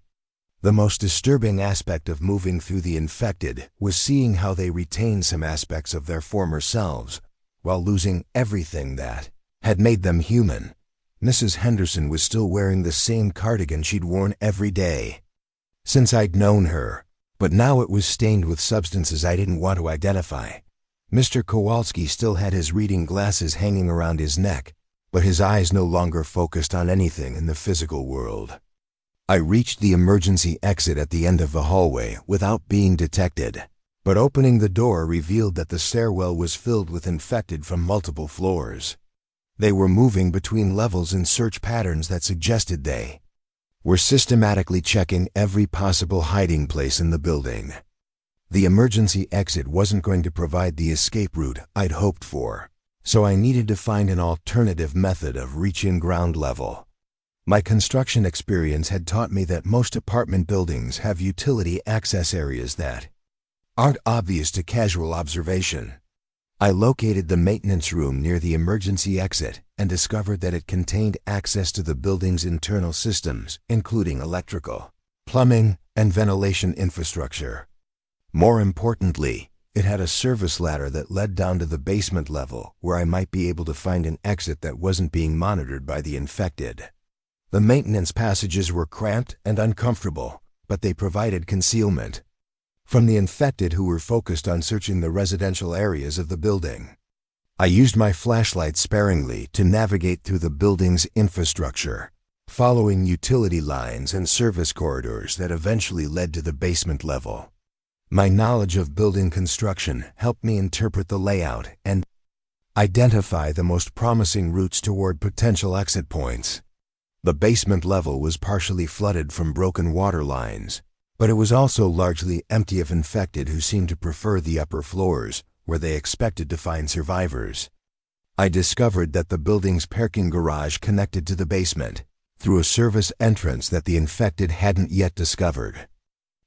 The most disturbing aspect of moving through the infected was seeing how they retained some aspects of their former selves, while losing everything that had made them human. Mrs. Henderson was still wearing the same cardigan she'd worn every day since I'd known her, but now it was stained with substances I didn't want to identify. Mr. Kowalski still had his reading glasses hanging around his neck, but his eyes no longer focused on anything in the physical world. I reached the emergency exit at the end of the hallway without being detected, but opening the door revealed that the stairwell was filled with infected from multiple floors. They were moving between levels in search patterns that suggested they were systematically checking every possible hiding place in the building. The emergency exit wasn't going to provide the escape route I'd hoped for, so I needed to find an alternative method of reaching ground level. My construction experience had taught me that most apartment buildings have utility access areas that aren't obvious to casual observation. I located the maintenance room near the emergency exit and discovered that it contained access to the building's internal systems, including electrical, plumbing, and ventilation infrastructure. More importantly, it had a service ladder that led down to the basement level where I might be able to find an exit that wasn't being monitored by the infected. The maintenance passages were cramped and uncomfortable, but they provided concealment from the infected who were focused on searching the residential areas of the building. I used my flashlight sparingly to navigate through the building's infrastructure, following utility lines and service corridors that eventually led to the basement level. My knowledge of building construction helped me interpret the layout and identify the most promising routes toward potential exit points. The basement level was partially flooded from broken water lines, but it was also largely empty of infected who seemed to prefer the upper floors, where they expected to find survivors. I discovered that the building's parking garage connected to the basement through a service entrance that the infected hadn't yet discovered.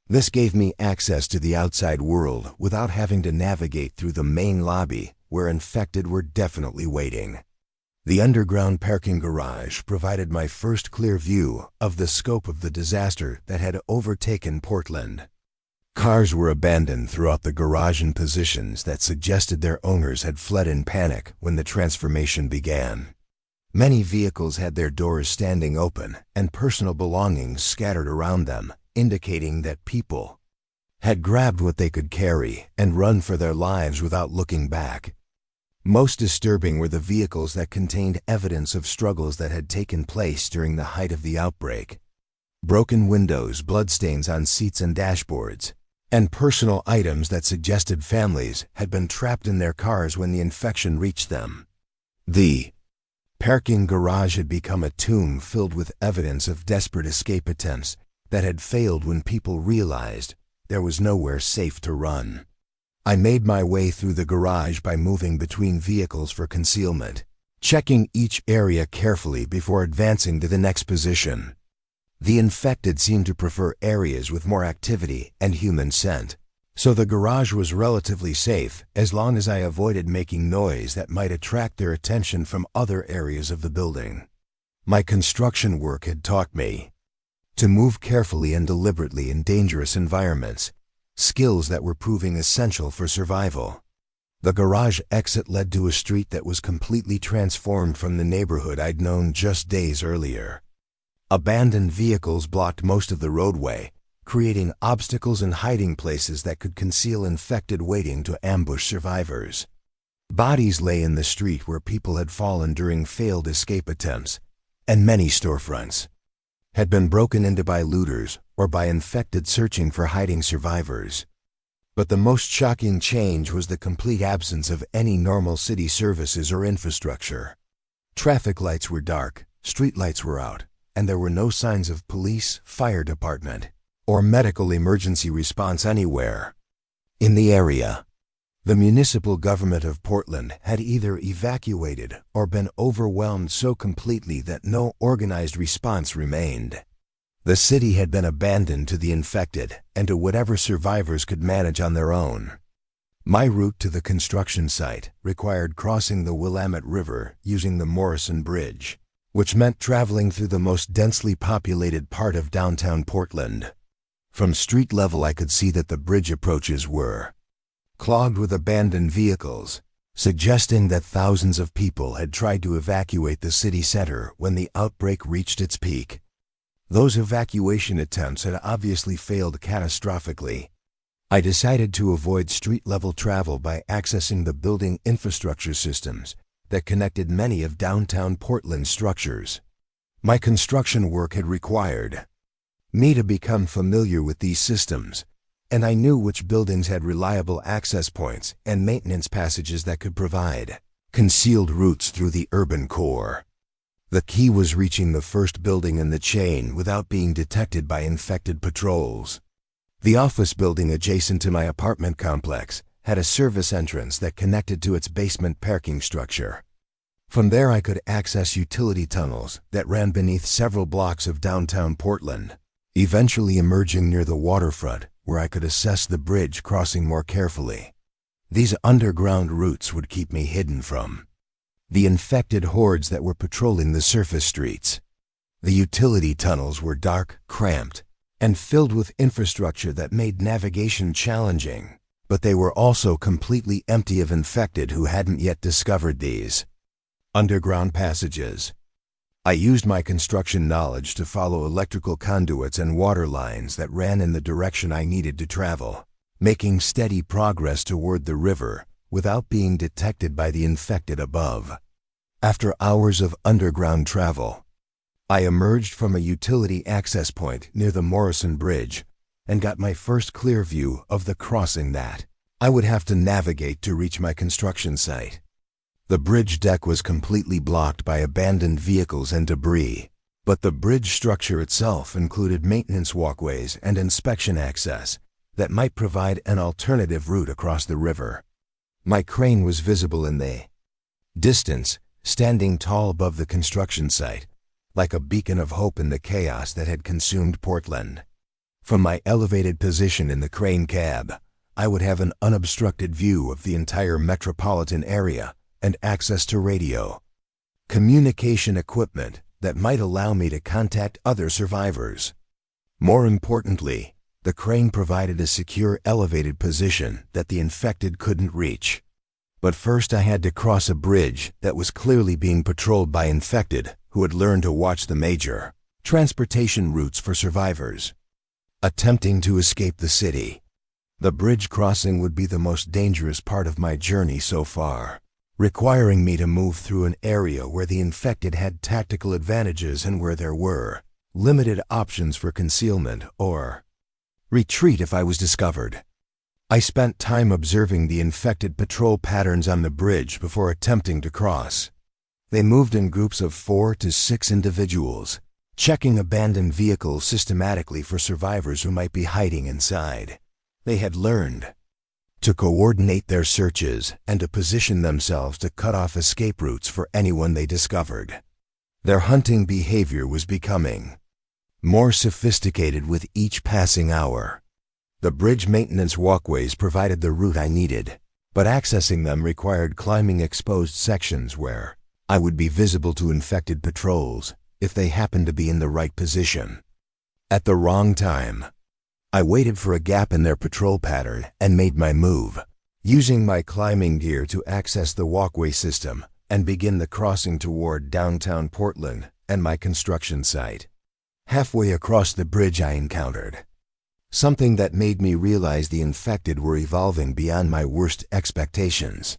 This gave me access to the outside world without having to navigate through the main lobby, where infected were definitely waiting. The underground parking garage provided my first clear view of the scope of the disaster that had overtaken Portland. Cars were abandoned throughout the garage in positions that suggested their owners had fled in panic when the transformation began. Many vehicles had their doors standing open and personal belongings scattered around them, indicating that people had grabbed what they could carry and run for their lives without looking back. Most disturbing were the vehicles that contained evidence of struggles that had taken place during the height of the outbreak. Broken windows, bloodstains on seats and dashboards, and personal items that suggested families had been trapped in their cars when the infection reached them. The parking garage had become a tomb filled with evidence of desperate escape attempts that had failed when people realized there was nowhere safe to run. I made my way through the garage by moving between vehicles for concealment, checking each area carefully before advancing to the next position. The infected seemed to prefer areas with more activity and human scent, so the garage was relatively safe as long as I avoided making noise that might attract their attention from other areas of the building. My construction work had taught me to move carefully and deliberately in dangerous environments, skills that were proving essential for survival. The garage exit led to a street that was completely transformed from the neighborhood I'd known just days earlier. Abandoned vehicles blocked most of the roadway, creating obstacles and hiding places that could conceal infected waiting to ambush survivors. Bodies lay in the street where people had fallen during failed escape attempts, and many storefronts had been broken into by looters or by infected searching for hiding survivors. But the most shocking change was the complete absence of any normal city services or infrastructure. Traffic lights were dark, street lights were out, and there were no signs of police, fire department, or medical emergency response anywhere in the area. The municipal government of Portland had either evacuated or been overwhelmed so completely that no organized response remained. The city had been abandoned to the infected and to whatever survivors could manage on their own. My route to the construction site required crossing the Willamette River using the Morrison Bridge, which meant traveling through the most densely populated part of downtown Portland. From street level I could see that the bridge approaches were clogged with abandoned vehicles, suggesting that thousands of people had tried to evacuate the city center when the outbreak reached its peak. Those evacuation attempts had obviously failed catastrophically. I decided to avoid street-level travel by accessing the building infrastructure systems that connected many of downtown Portland's structures. My construction work had required me to become familiar with these systems, and I knew which buildings had reliable access points and maintenance passages that could provide concealed routes through the urban core. The key was reaching the first building in the chain without being detected by infected patrols. The office building adjacent to my apartment complex had a service entrance that connected to its basement parking structure. From there I could access utility tunnels that ran beneath several blocks of downtown Portland, eventually emerging near the waterfront where I could assess the bridge crossing more carefully. These underground routes would keep me hidden from the infected hordes that were patrolling the surface streets. The utility tunnels were dark, cramped, and filled with infrastructure that made navigation challenging, but they were also completely empty of infected who hadn't yet discovered these underground passages. I used my construction knowledge to follow electrical conduits and water lines that ran in the direction I needed to travel, making steady progress toward the river without being detected by the infected above. After hours of underground travel, I emerged from a utility access point near the Morrison Bridge and got my first clear view of the crossing that I would have to navigate to reach my construction site. The bridge deck was completely blocked by abandoned vehicles and debris, but the bridge structure itself included maintenance walkways and inspection access that might provide an alternative route across the river. My crane was visible in the distance, standing tall above the construction site, like a beacon of hope in the chaos that had consumed Portland. From my elevated position in the crane cab, I would have an unobstructed view of the entire metropolitan area and access to radio communication equipment that might allow me to contact other survivors. More importantly, the crane provided a secure elevated position that the infected couldn't reach. But first I had to cross a bridge that was clearly being patrolled by infected who had learned to watch the major transportation routes for survivors attempting to escape the city. The bridge crossing would be the most dangerous part of my journey so far, requiring me to move through an area where the infected had tactical advantages and where there were limited options for concealment or retreat if I was discovered. I spent time observing the infected patrol patterns on the bridge before attempting to cross. They moved in groups of 4 to 6 individuals, checking abandoned vehicles systematically for survivors who might be hiding inside. They had learned to coordinate their searches and to position themselves to cut off escape routes for anyone they discovered. Their hunting behavior was becoming more sophisticated with each passing hour. The bridge maintenance walkways provided the route I needed, but accessing them required climbing exposed sections where I would be visible to infected patrols if they happened to be in the right position. At the wrong time, I waited for a gap in their patrol pattern and made my move, using my climbing gear to access the walkway system and begin the crossing toward downtown Portland and my construction site. Halfway across the bridge I encountered something that made me realize the infected were evolving beyond my worst expectations.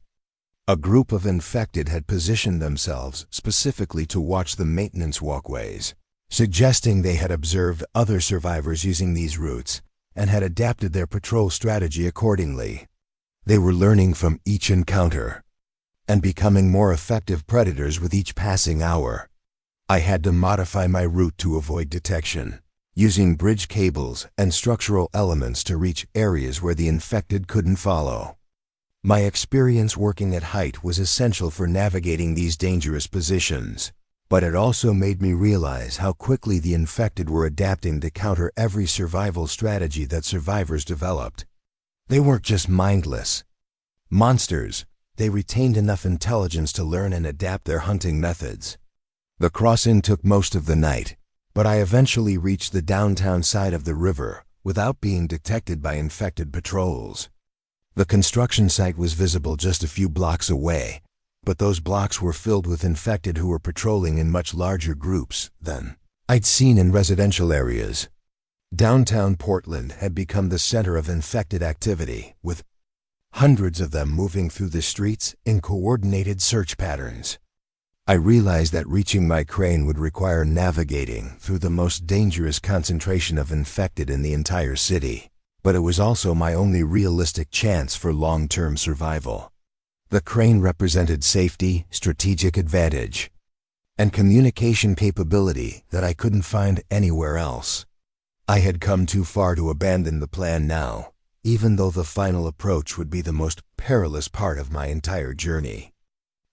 A group of infected had positioned themselves specifically to watch the maintenance walkways, suggesting they had observed other survivors using these routes and had adapted their patrol strategy accordingly. They were learning from each encounter and becoming more effective predators with each passing hour. I had to modify my route to avoid detection, using bridge cables and structural elements to reach areas where the infected couldn't follow. My experience working at height was essential for navigating these dangerous positions, but it also made me realize how quickly the infected were adapting to counter every survival strategy that survivors developed. They weren't just mindless monsters, they retained enough intelligence to learn and adapt their hunting methods. The crossing took most of the night, but I eventually reached the downtown side of the river without being detected by infected patrols. The construction site was visible just a few blocks away, but those blocks were filled with infected who were patrolling in much larger groups than I'd seen in residential areas. Downtown Portland had become the center of infected activity, with hundreds of them moving through the streets in coordinated search patterns. I realized that reaching my crane would require navigating through the most dangerous concentration of infected in the entire city, but it was also my only realistic chance for long-term survival. The crane represented safety, strategic advantage, and communication capability that I couldn't find anywhere else. I had come too far to abandon the plan now, even though the final approach would be the most perilous part of my entire journey.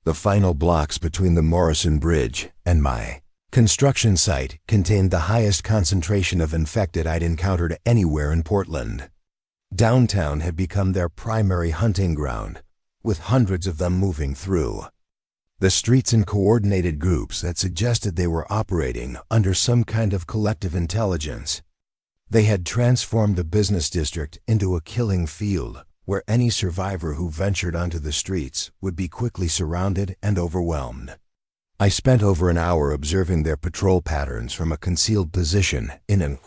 The final blocks between the Morrison Bridge and my construction site contained the highest concentration of infected I'd encountered anywhere in Portland. Downtown had become their primary hunting ground, with hundreds of them moving through the streets in coordinated groups that suggested they were operating under some kind of collective intelligence. They had transformed the business district into a killing field where any survivor who ventured onto the streets would be quickly surrounded and overwhelmed. I spent over an hour observing their patrol patterns from a concealed position in an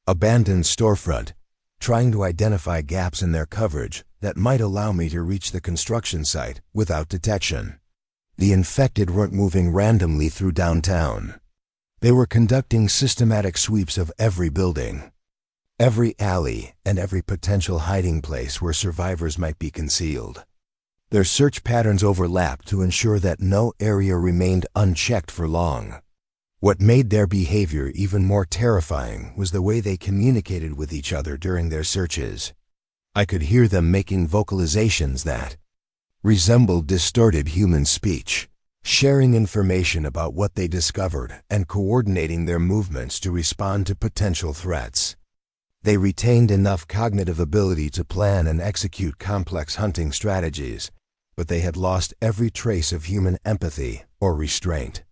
abandoned storefront, trying to identify gaps in their coverage that might allow me to reach the construction site without detection. The infected weren't moving randomly through downtown. They were conducting systematic sweeps of every building, every alley, and every potential hiding place where survivors might be concealed. Their search patterns overlapped to ensure that no area remained unchecked for long. What made their behavior even more terrifying was the way they communicated with each other during their searches. I could hear them making vocalizations that resembled distorted human speech, sharing information about what they discovered and coordinating their movements to respond to potential threats. They retained enough cognitive ability to plan and execute complex hunting strategies, but they had lost every trace of human empathy or restraint.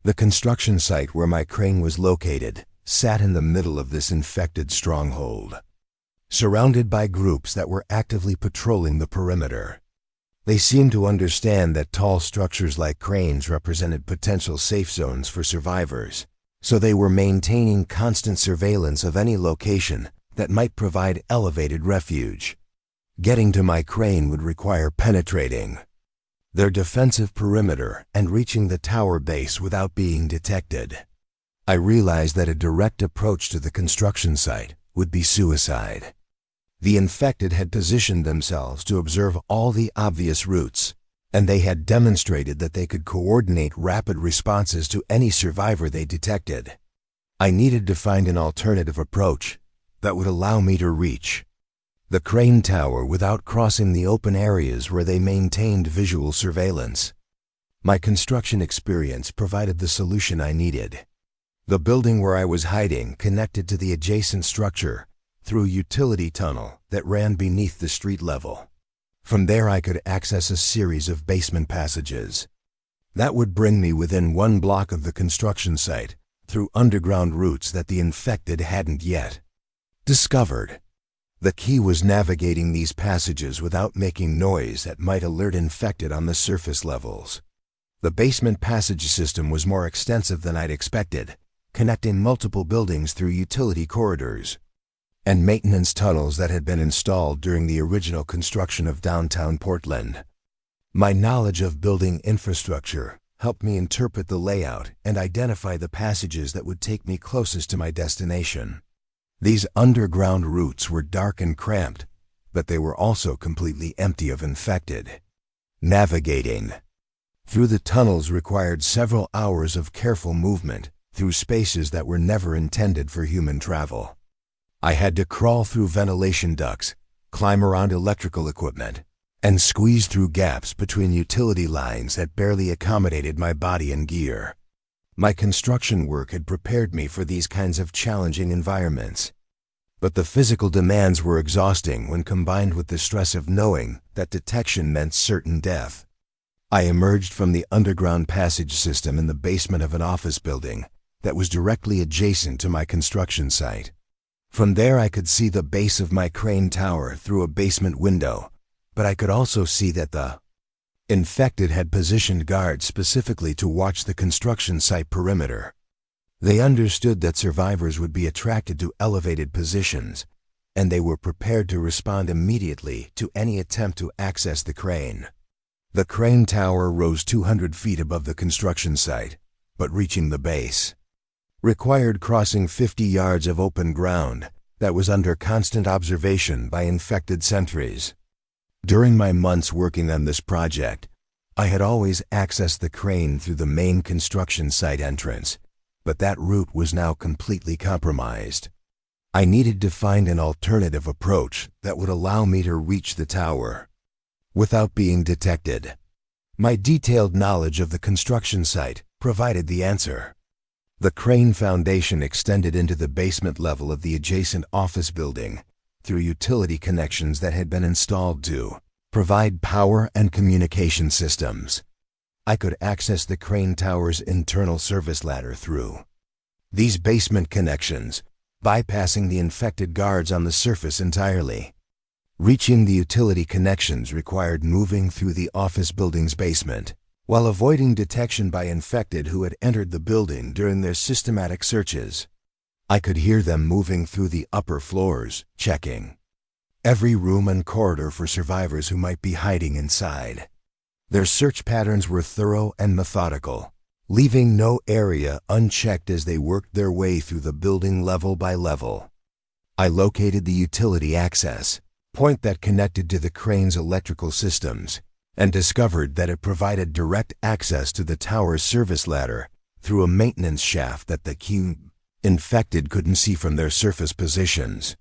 The construction site where my crane was located sat in the middle of this infected stronghold, surrounded by groups that were actively patrolling the perimeter. They seemed to understand that tall structures like cranes represented potential safe zones for survivors, so they were maintaining constant surveillance of any location that might provide elevated refuge. Getting to my crane would require penetrating their defensive perimeter and reaching the tower base without being detected. I realized that a direct approach to the construction site would be suicide. The infected had positioned themselves to observe all the obvious routes, and they had demonstrated that they could coordinate rapid responses to any survivor they detected. I needed to find an alternative approach that would allow me to reach the crane tower without crossing the open areas where they maintained visual surveillance. My construction experience provided the solution I needed. The building where I was hiding connected to the adjacent structure through a utility tunnel that ran beneath the street level. From there I could access a series of basement passages. That would bring me within 1 block of the construction site through underground routes that the infected hadn't yet discovered. The key was navigating these passages without making noise that might alert infected on the surface levels. The basement passage system was more extensive than I'd expected, connecting multiple buildings through utility corridors and maintenance tunnels that had been installed during the original construction of downtown Portland. My knowledge of building infrastructure helped me interpret the layout and identify the passages that would take me closest to my destination. These underground routes were dark and cramped, but they were also completely empty of infected. Navigating through the tunnels required several hours of careful movement through spaces that were never intended for human travel. I had to crawl through ventilation ducts, climb around electrical equipment, and squeeze through gaps between utility lines that barely accommodated my body and gear. My construction work had prepared me for these kinds of challenging environments. But the physical demands were exhausting when combined with the stress of knowing that detection meant certain death. I emerged from the underground passage system in the basement of an office building that was directly adjacent to my construction site. From there I could see the base of my crane tower through a basement window, but I could also see that the infected had positioned guards specifically to watch the construction site perimeter. They understood that survivors would be attracted to elevated positions, and they were prepared to respond immediately to any attempt to access the crane. The crane tower rose 200 feet above the construction site, but reaching the base required crossing 50 yards of open ground that was under constant observation by infected sentries. During my months working on this project, I had always accessed the crane through the main construction site entrance, but that route was now completely compromised. I needed to find an alternative approach that would allow me to reach the tower without being detected. My detailed knowledge of the construction site provided the answer. The crane foundation extended into the basement level of the adjacent office building through utility connections that had been installed to provide power and communication systems. I could access the crane tower's internal service ladder through these basement connections, bypassing the infected guards on the surface entirely. Reaching the utility connections required moving through the office building's basement, while avoiding detection by infected who had entered the building during their systematic searches. I could hear them moving through the upper floors, checking every room and corridor for survivors who might be hiding inside. Their search patterns were thorough and methodical, leaving no area unchecked as they worked their way through the building level by level. I located the utility access point that connected to the crane's electrical systems and discovered that it provided direct access to the tower's service ladder through a maintenance shaft that the infected couldn't see from their surface positions.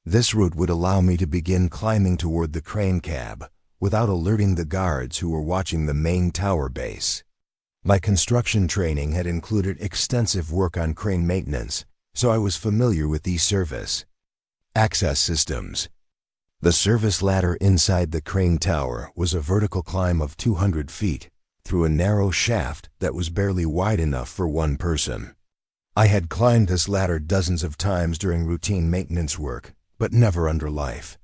This route would allow me to begin climbing toward the crane cab without alerting the guards who were watching the main tower base. My construction training had included extensive work on crane maintenance, so I was familiar with these service access systems. The service ladder inside the crane tower was a vertical climb of 200 feet through a narrow shaft that was barely wide enough for one person. I had climbed this ladder dozens of times during routine maintenance work, but never under life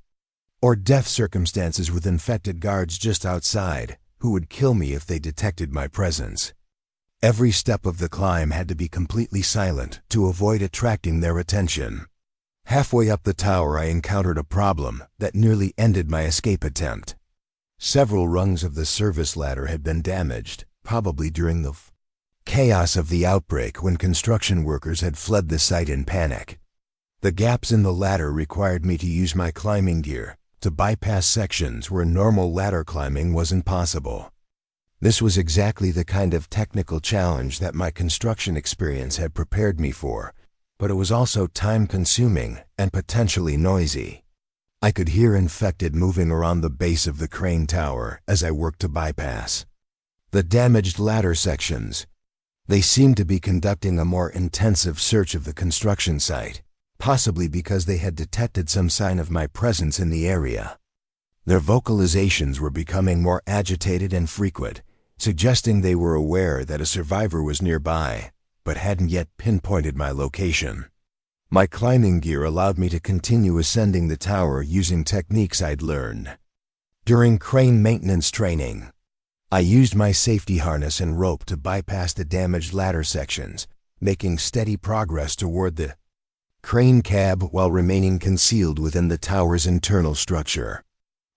or death circumstances with infected guards just outside who would kill me if they detected my presence. Every step of the climb had to be completely silent to avoid attracting their attention. Halfway up the tower I encountered a problem that nearly ended my escape attempt. Several rungs of the service ladder had been damaged, probably during the chaos of the outbreak when construction workers had fled the site in panic. The gaps in the ladder required me to use my climbing gear to bypass sections where normal ladder climbing wasn't possible. This was exactly the kind of technical challenge that my construction experience had prepared me for, but it was also time-consuming and potentially noisy. I could hear infected moving around the base of the crane tower as I worked to bypass the damaged ladder sections. They seemed to be conducting a more intensive search of the construction site, possibly because they had detected some sign of my presence in the area. Their vocalizations were becoming more agitated and frequent, suggesting they were aware that a survivor was nearby, but hadn't yet pinpointed my location. My climbing gear allowed me to continue ascending the tower using techniques I'd learned during crane maintenance training. I used my safety harness and rope to bypass the damaged ladder sections, making steady progress toward the crane cab while remaining concealed within the tower's internal structure.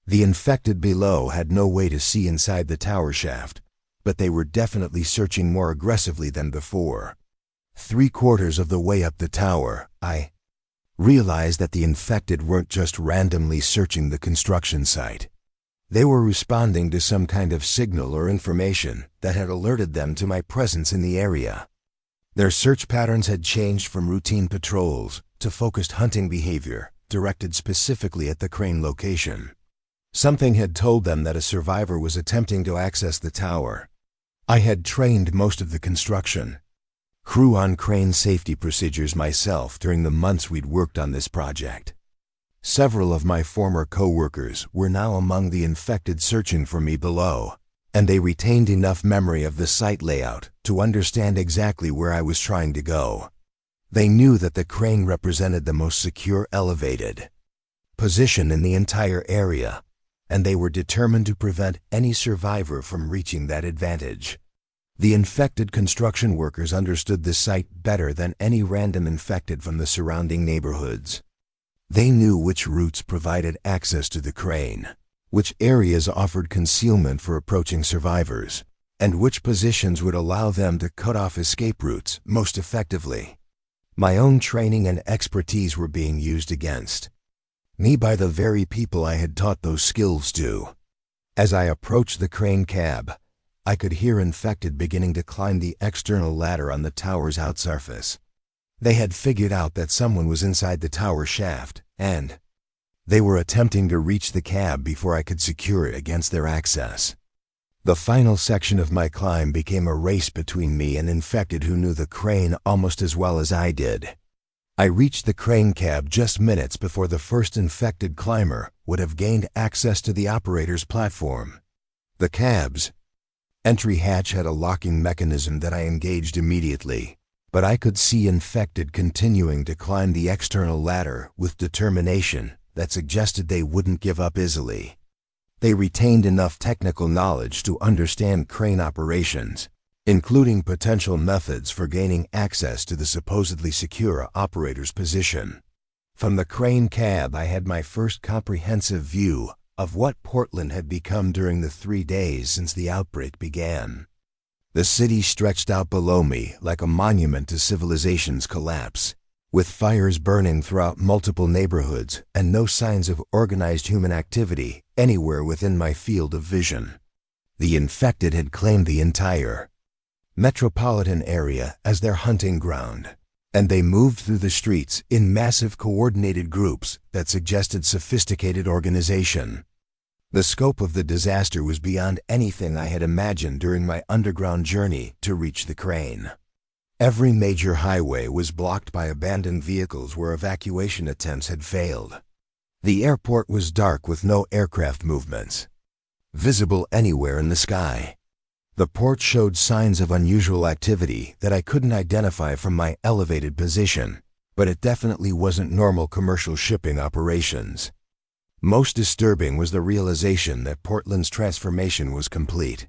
The infected below had no way to see inside the tower shaft, but they were definitely searching more aggressively than before. 3/4 of the way up the tower, I realized that the infected weren't just randomly searching the construction site. They were responding to some kind of signal or information that had alerted them to my presence in the area. Their search patterns had changed from routine patrols to focused hunting behavior directed specifically at the crane location. Something had told them that a survivor was attempting to access the tower. I had trained most of the construction crew on crane safety procedures myself during the months we'd worked on this project. Several of my former co-workers were now among the infected searching for me below, and they retained enough memory of the site layout to understand exactly where I was trying to go. They knew that the crane represented the most secure elevated position in the entire area, and they were determined to prevent any survivor from reaching that advantage. The infected construction workers understood the site better than any random infected from the surrounding neighborhoods. They knew which routes provided access to the crane, which areas offered concealment for approaching survivors, and which positions would allow them to cut off escape routes most effectively. My own training and expertise were being used against me by the very people I had taught those skills to. As I approached the crane cab, I could hear infected beginning to climb the external ladder on the tower's outsurface. They had figured out that someone was inside the tower shaft, and they were attempting to reach the cab before I could secure it against their access. The final section of my climb became a race between me and infected who knew the crane almost as well as I did. I reached the crane cab just minutes before the first infected climber would have gained access to the operator's platform. The cab's entry hatch had a locking mechanism that I engaged immediately, but I could see infected continuing to climb the external ladder with determination that suggested they wouldn't give up easily. They retained enough technical knowledge to understand crane operations, including potential methods for gaining access to the supposedly secure operator's position. From the crane cab, I had my first comprehensive view of what Portland had become during the 3 days since the outbreak began. The city stretched out below me like a monument to civilization's collapse, with fires burning throughout multiple neighborhoods and no signs of organized human activity anywhere within my field of vision. The infected had claimed the entire metropolitan area as their hunting ground, and they moved through the streets in massive coordinated groups that suggested sophisticated organization. The scope of the disaster was beyond anything I had imagined during my underground journey to reach the crane. Every major highway was blocked by abandoned vehicles where evacuation attempts had failed. The airport was dark with no aircraft movements visible anywhere in the sky. The port showed signs of unusual activity that I couldn't identify from my elevated position, but it definitely wasn't normal commercial shipping operations. Most disturbing was the realization that Portland's transformation was complete.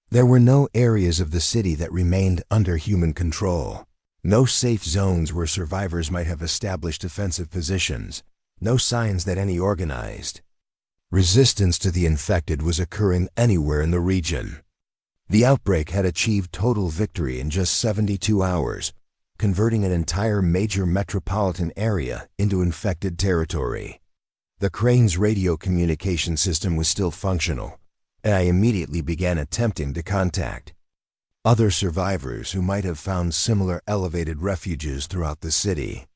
There were no areas of the city that remained under human control, no safe zones where survivors might have established defensive positions, no signs that any organized resistance to the infected was occurring anywhere in the region. The outbreak had achieved total victory in just 72 hours, converting an entire major metropolitan area into infected territory. The crane's radio communication system was still functional, and I immediately began attempting to contact other survivors who might have found similar elevated refuges throughout the city.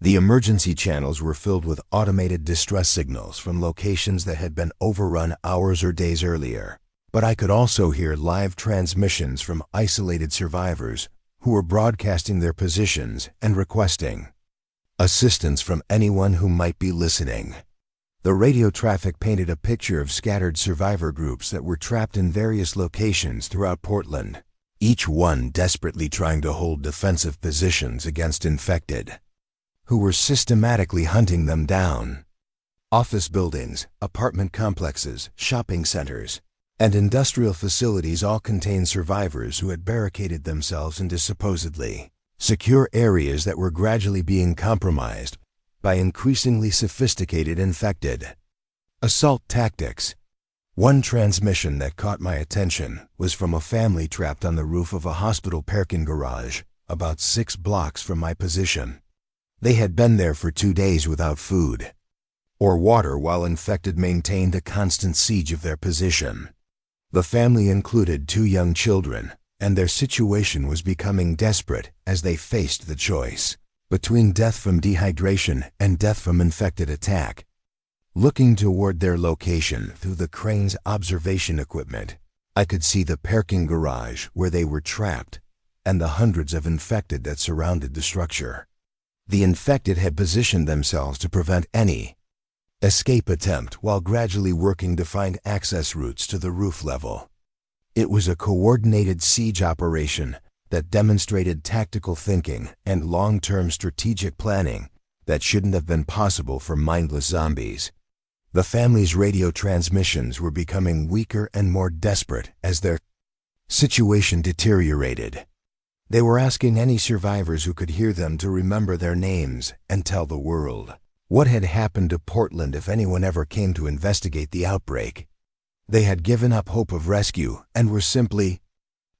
The emergency channels were filled with automated distress signals from locations that had been overrun hours or days earlier, but I could also hear live transmissions from isolated survivors who were broadcasting their positions and requesting assistance from anyone who might be listening. The radio traffic painted a picture of scattered survivor groups that were trapped in various locations throughout Portland, each one desperately trying to hold defensive positions against infected, who were systematically hunting them down. Office buildings, apartment complexes, shopping centers, and industrial facilities all contained survivors who had barricaded themselves into supposedly secure areas that were gradually being compromised by increasingly sophisticated infected. Assault tactics. One transmission that caught my attention was from a family trapped on the roof of a hospital parking garage, about 6 blocks from my position. They had been there for 2 days without food or water while infected maintained a constant siege of their position. The family included 2 young children, and their situation was becoming desperate as they faced the choice between death from dehydration and death from infected attack. Looking toward their location through the crane's observation equipment, I could see the parking garage where they were trapped and the hundreds of infected that surrounded the structure. The infected had positioned themselves to prevent any escape attempt while gradually working to find access routes to the roof level. It was a coordinated siege operation that demonstrated tactical thinking and long-term strategic planning that shouldn't have been possible for mindless zombies. The family's radio transmissions were becoming weaker and more desperate as their situation deteriorated. They were asking any survivors who could hear them to remember their names and tell the world what had happened to Portland if anyone ever came to investigate the outbreak. They had given up hope of rescue and were simply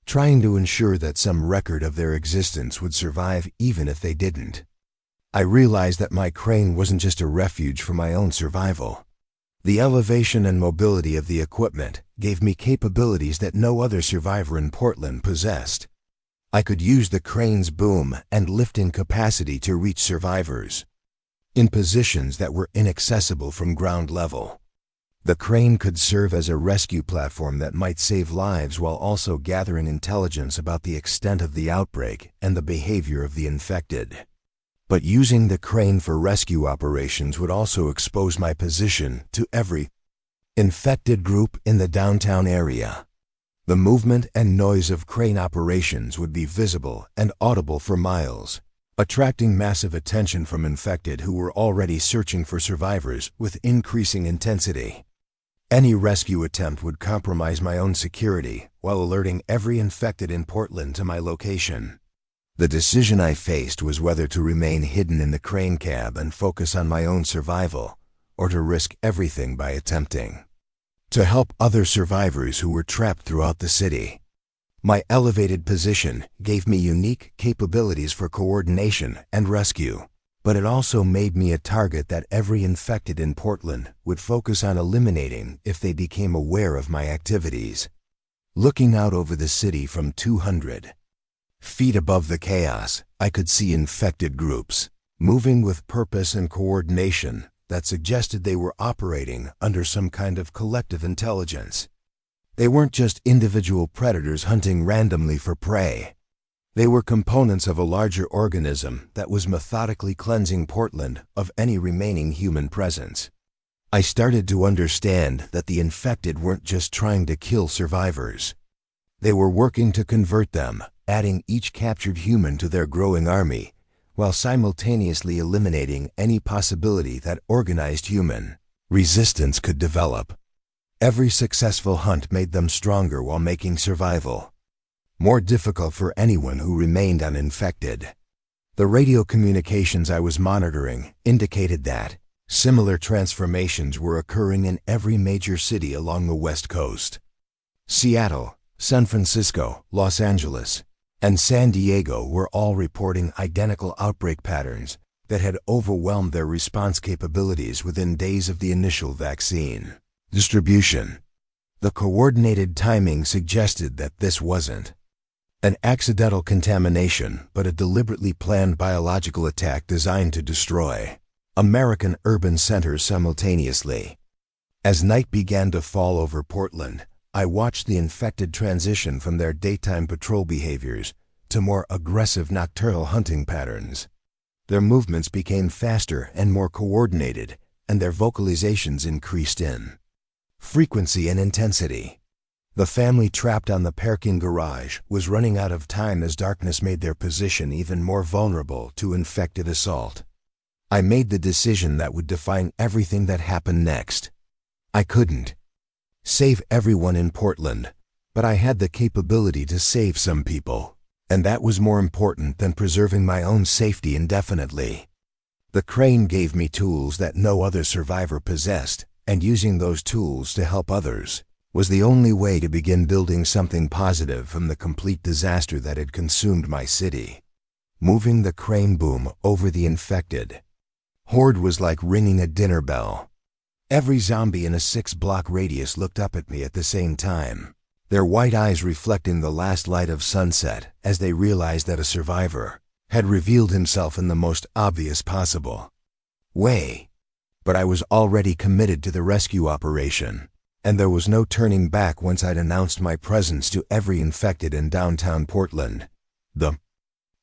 trying to ensure that some record of their existence would survive even if they didn't. I realized that my crane wasn't just a refuge for my own survival. The elevation and mobility of the equipment gave me capabilities that no other survivor in Portland possessed. I could use the crane's boom and lifting capacity to reach survivors in positions that were inaccessible from ground level. The crane could serve as a rescue platform that might save lives while also gathering intelligence about the extent of the outbreak and the behavior of the infected. But using the crane for rescue operations would also expose my position to every infected group in the downtown area. The movement and noise of crane operations would be visible and audible for miles, attracting massive attention from infected who were already searching for survivors with increasing intensity. Any rescue attempt would compromise my own security while alerting every infected in Portland to my location. The decision I faced was whether to remain hidden in the crane cab and focus on my own survival, or to risk everything by attempting to help other survivors who were trapped throughout the city. My elevated position gave me unique capabilities for coordination and rescue, but it also made me a target that every infected in Portland would focus on eliminating if they became aware of my activities. Looking out over the city from 200 feet above the chaos, I could see infected groups moving with purpose and coordination that suggested they were operating under some kind of collective intelligence. They weren't just individual predators hunting randomly for prey. They were components of a larger organism that was methodically cleansing Portland of any remaining human presence. I started to understand that the infected weren't just trying to kill survivors. They were working to convert them, adding each captured human to their growing army, while simultaneously eliminating any possibility that organized human resistance could develop. Every successful hunt made them stronger while making survival more difficult for anyone who remained uninfected. The radio communications I was monitoring indicated that similar transformations were occurring in every major city along the West Coast. Seattle, San Francisco, Los Angeles, and San Diego were all reporting identical outbreak patterns that had overwhelmed their response capabilities within days of the initial vaccine distribution. The coordinated timing suggested that this wasn't an accidental contamination, but a deliberately planned biological attack designed to destroy American urban centers simultaneously. As night began to fall over Portland, I watched the infected transition from their daytime patrol behaviors to more aggressive nocturnal hunting patterns. Their movements became faster and more coordinated, and their vocalizations increased in frequency and intensity. The family trapped on the parking garage was running out of time as darkness made their position even more vulnerable to infected assault. I made the decision that would define everything that happened next. I couldn't save everyone in Portland, but I had the capability to save some people, and that was more important than preserving my own safety indefinitely. The crane gave me tools that no other survivor possessed, and using those tools to help others was the only way to begin building something positive from the complete disaster that had consumed my city. Moving the crane boom over the infected horde was like ringing a dinner bell. Every zombie in a 6-block radius looked up at me at the same time, their white eyes reflecting the last light of sunset as they realized that a survivor had revealed himself in the most obvious possible way. But I was already committed to the rescue operation, and there was no turning back once I'd announced my presence to every infected in downtown Portland. The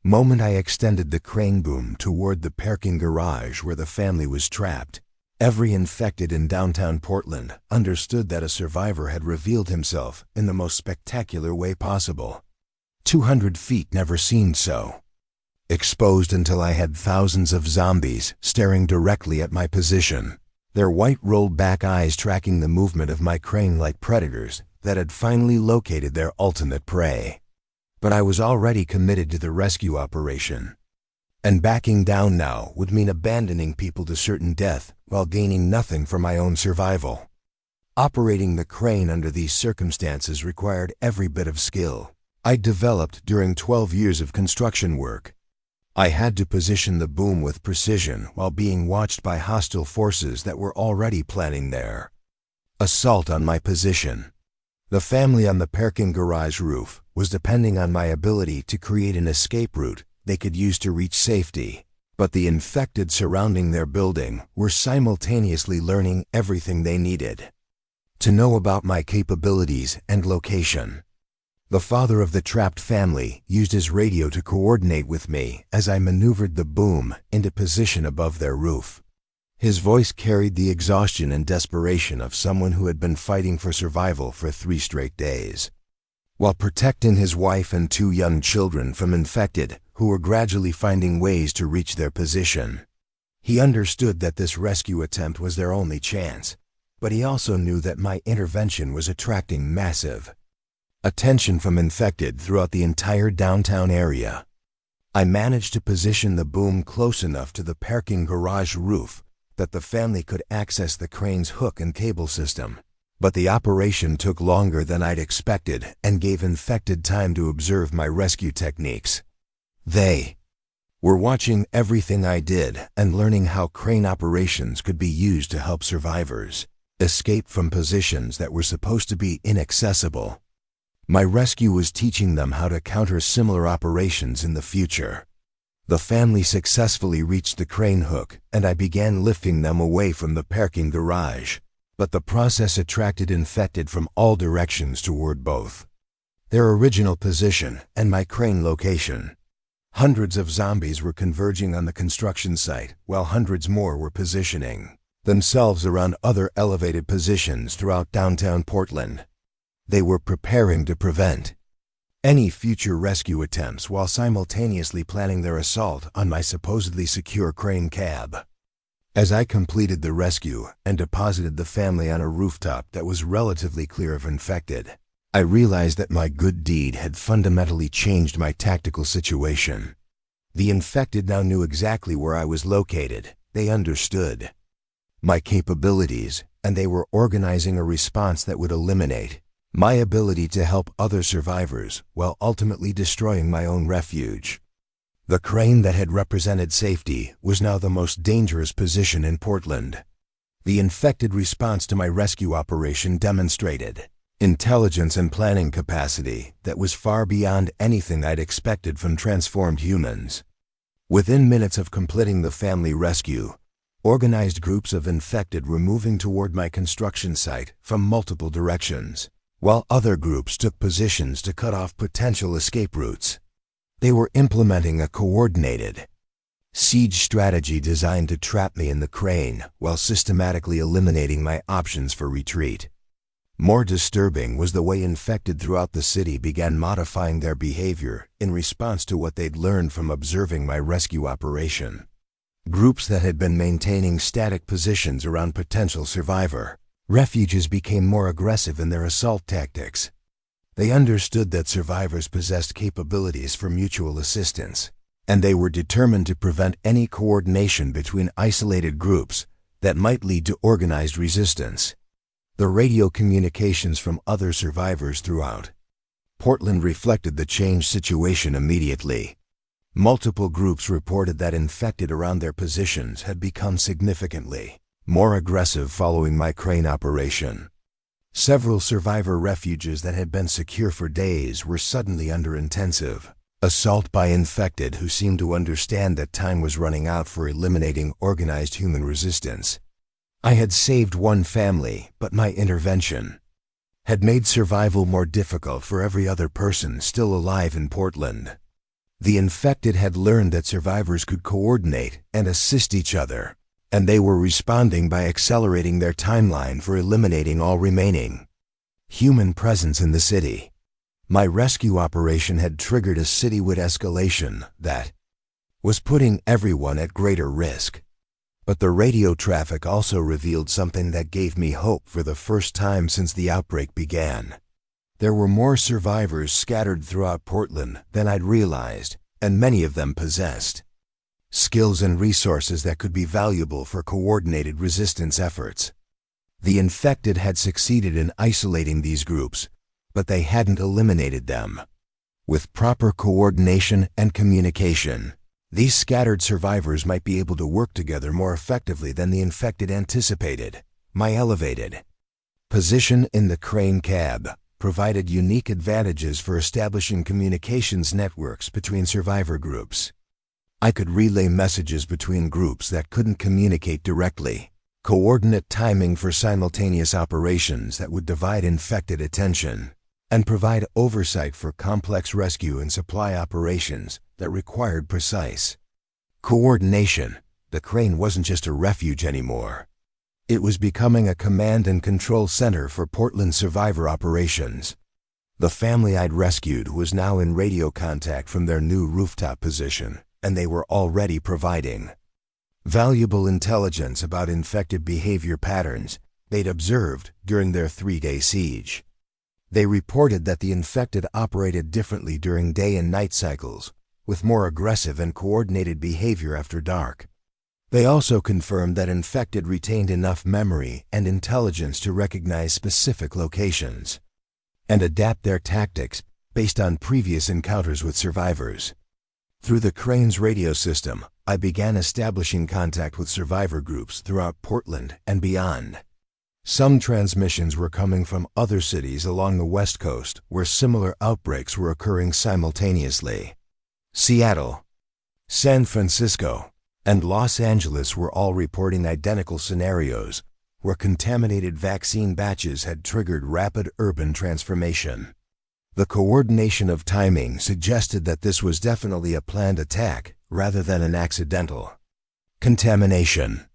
moment I extended the crane boom toward the parking garage where the family was trapped, every infected in downtown Portland understood that a survivor had revealed himself in the most spectacular way possible. 200 feet never seemed so exposed until I had thousands of zombies staring directly at my position, their white rolled-back eyes tracking the movement of my crane like predators that had finally located their ultimate prey. But I was already committed to the rescue operation, and backing down now would mean abandoning people to certain death while gaining nothing for my own survival. Operating the crane under these circumstances required every bit of skill I developed during 12 years of construction work. I had to position the boom with precision while being watched by hostile forces that were already planning their assault on my position. The family on the parking garage roof was depending on my ability to create an escape route they could use to reach safety, but the infected surrounding their building were simultaneously learning everything they needed to know about my capabilities and location. The father of the trapped family used his radio to coordinate with me as I maneuvered the boom into position above their roof. His voice carried the exhaustion and desperation of someone who had been fighting for survival for 3 straight days, while protecting his wife and 2 young children from infected who were gradually finding ways to reach their position. He understood that this rescue attempt was their only chance, but he also knew that my intervention was attracting massive attention from infected throughout the entire downtown area. I managed to position the boom close enough to the parking garage roof that the family could access the crane's hook and cable system, but the operation took longer than I'd expected and gave infected time to observe my rescue techniques. They were watching everything I did and learning how crane operations could be used to help survivors escape from positions that were supposed to be inaccessible. My rescue was teaching them how to counter similar operations in the future. The family successfully reached the crane hook, and I began lifting them away from the parking garage, but the process attracted infected from all directions toward both their original position and my crane location. Hundreds of zombies were converging on the construction site, while hundreds more were positioning themselves around other elevated positions throughout downtown Portland. They were preparing to prevent any future rescue attempts while simultaneously planning their assault on my supposedly secure crane cab. As I completed the rescue and deposited the family on a rooftop that was relatively clear of infected, I realized that my good deed had fundamentally changed my tactical situation. The infected now knew exactly where I was located. They understood my capabilities, and they were organizing a response that would eliminate my ability to help other survivors while ultimately destroying my own refuge. The crane that had represented safety was now the most dangerous position in Portland. The infected response to my rescue operation demonstrated intelligence and planning capacity that was far beyond anything I'd expected from transformed humans. Within minutes of completing the family rescue, organized groups of infected were moving toward my construction site from multiple directions, while other groups took positions to cut off potential escape routes. They were implementing a coordinated siege strategy designed to trap me in the crane while systematically eliminating my options for retreat. More disturbing was the way infected throughout the city began modifying their behavior in response to what they'd learned from observing my rescue operation. Groups that had been maintaining static positions around potential survivor refuges became more aggressive in their assault tactics. They understood that survivors possessed capabilities for mutual assistance, and they were determined to prevent any coordination between isolated groups that might lead to organized resistance. The radio communications from other survivors throughout Portland reflected the changed situation immediately. Multiple groups reported that infected around their positions had become significantly more aggressive following my crane operation. Several survivor refuges that had been secure for days were suddenly under intensive assault by infected who seemed to understand that time was running out for eliminating organized human resistance. I had saved one family, but my intervention had made survival more difficult for every other person still alive in Portland. The infected had learned that survivors could coordinate and assist each other, and they were responding by accelerating their timeline for eliminating all remaining human presence in the city. My rescue operation had triggered a citywide escalation that was putting everyone at greater risk. But the radio traffic also revealed something that gave me hope for the first time since the outbreak began. There were more survivors scattered throughout Portland than I'd realized, and many of them possessed skills and resources that could be valuable for coordinated resistance efforts. The infected had succeeded in isolating these groups, but they hadn't eliminated them. With proper coordination and communication, these scattered survivors might be able to work together more effectively than the infected anticipated. My elevated position in the crane cab provided unique advantages for establishing communications networks between survivor groups. I could relay messages between groups that couldn't communicate directly, coordinate timing for simultaneous operations that would divide infected attention, and provide oversight for complex rescue and supply operations that required precise coordination. The crane wasn't just a refuge anymore. It was becoming a command and control center for Portland survivor operations. The family I'd rescued was now in radio contact from their new rooftop position, and they were already providing valuable intelligence about infected behavior patterns they'd observed during their 3-day siege. They reported that the infected operated differently during day and night cycles, with more aggressive and coordinated behavior after dark. They also confirmed that infected retained enough memory and intelligence to recognize specific locations and adapt their tactics based on previous encounters with survivors. Through the crane's radio system, I began establishing contact with survivor groups throughout Portland and beyond. Some transmissions were coming from other cities along the West Coast where similar outbreaks were occurring simultaneously. Seattle, San Francisco, and Los Angeles were all reporting identical scenarios where contaminated vaccine batches had triggered rapid urban transformation. The coordination of timing suggested that this was definitely a planned attack rather than an accidental contamination.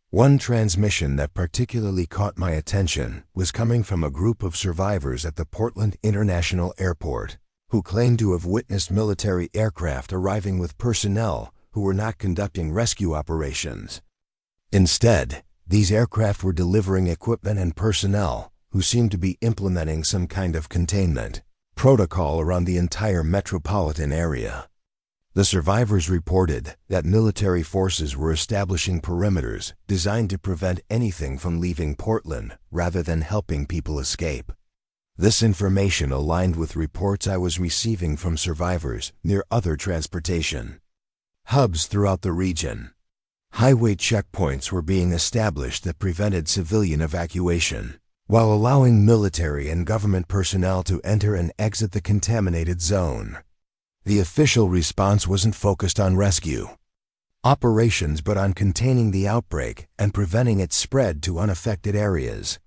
One transmission that particularly caught my attention was coming from a group of survivors at the Portland International Airport who claimed to have witnessed military aircraft arriving with personnel who were not conducting rescue operations. Instead, these aircraft were delivering equipment and personnel who seemed to be implementing some kind of containment protocol around the entire metropolitan area. The survivors reported that military forces were establishing perimeters designed to prevent anything from leaving Portland rather than helping people escape. This information aligned with reports I was receiving from survivors near other transportation hubs throughout the region. Highway checkpoints were being established that prevented civilian evacuation, while allowing military and government personnel to enter and exit the contaminated zone. The official response wasn't focused on rescue operations but on containing the outbreak and preventing its spread to unaffected areas.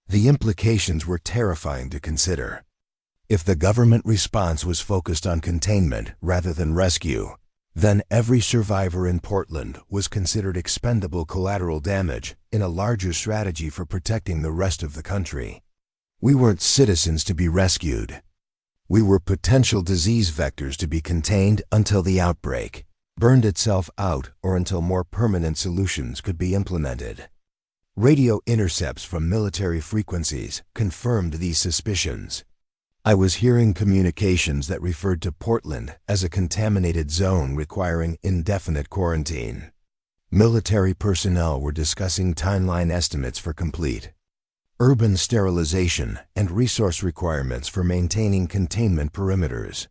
The implications were terrifying to consider. If the government response was focused on containment rather than rescue, then every survivor in Portland was considered expendable collateral damage in a larger strategy for protecting the rest of the country. We weren't citizens to be rescued. We were potential disease vectors to be contained until the outbreak burned itself out or until more permanent solutions could be implemented. Radio intercepts from military frequencies confirmed these suspicions. I was hearing communications that referred to Portland as a contaminated zone requiring indefinite quarantine. Military personnel were discussing timeline estimates for complete urban sterilization and resource requirements for maintaining containment perimeters.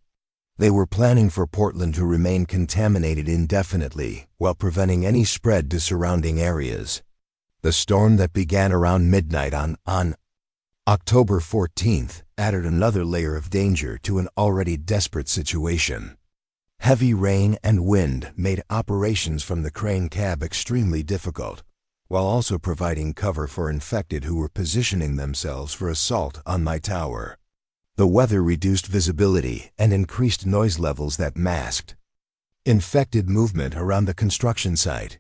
They were planning for Portland to remain contaminated indefinitely while preventing any spread to surrounding areas. The storm that began around midnight on October 14th added another layer of danger to an already desperate situation. Heavy rain and wind made operations from the crane cab extremely difficult, while also providing cover for infected who were positioning themselves for assault on my tower. The weather reduced visibility and increased noise levels that masked infected movement around the construction site.